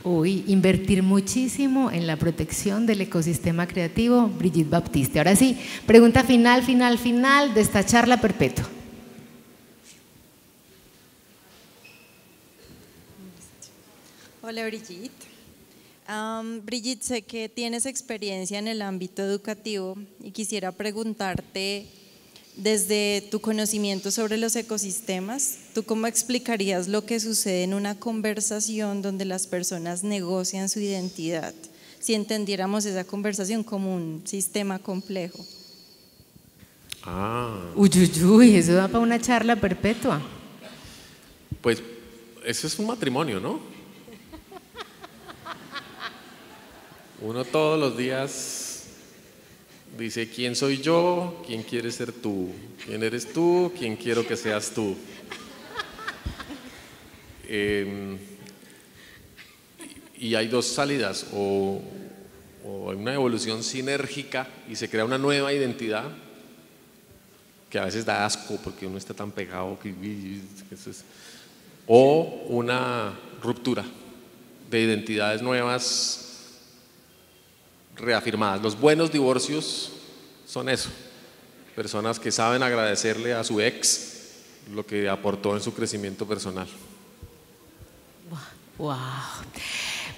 Uy, invertir muchísimo en la protección del ecosistema creativo, Brigitte Baptiste. Ahora sí, pregunta final de esta charla perpetua. Hola Brigitte. Brigitte, sé que tienes experiencia en el ámbito educativo y quisiera preguntarte, desde tu conocimiento sobre los ecosistemas, ¿tú cómo explicarías lo que sucede en una conversación donde las personas negocian su identidad? Si entendiéramos esa conversación como un sistema complejo. Uy, eso da para una charla perpetua. Pues eso es un matrimonio, ¿no? Uno todos los días dice, ¿quién soy yo? ¿Quién quieres ser tú? ¿Quién eres tú? ¿Quién quiero que seas tú? Y hay 2 salidas, o hay una evolución sinérgica y se crea una nueva identidad que a veces da asco porque uno está tan pegado o una ruptura de identidades nuevas reafirmadas. Los buenos divorcios son eso, personas que saben agradecerle a su ex lo que aportó en su crecimiento personal. Wow.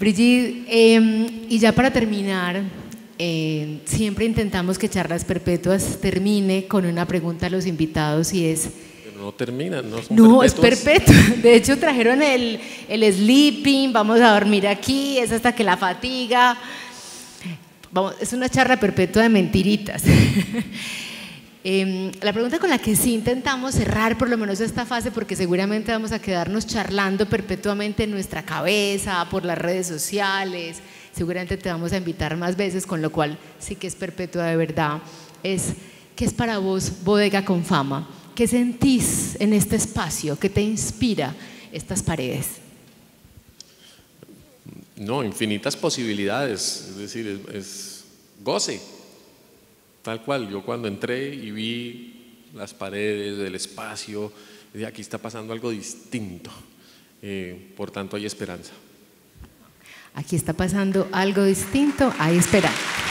Brigitte, y ya para terminar, siempre intentamos que Charlas Perpetuas termine con una pregunta a los invitados y es… Pero no termina, ¿no? No, es perpetua. De hecho trajeron el sleeping, vamos a dormir aquí, es hasta que la fatiga… Vamos, es una charla perpetua de mentiritas. La pregunta con la que sí intentamos cerrar por lo menos esta fase, porque seguramente vamos a quedarnos charlando perpetuamente en nuestra cabeza, por las redes sociales, seguramente te vamos a invitar más veces, con lo cual sí que es perpetua de verdad, es ¿qué es para vos Bodega con Fama? ¿Qué sentís en este espacio? ¿Qué te inspira estas paredes? No, infinitas posibilidades, es decir, es goce, tal cual. Yo cuando entré y vi las paredes, el espacio, dije, aquí está pasando algo distinto. Por tanto, hay esperanza. Aquí está pasando algo distinto, hay esperanza.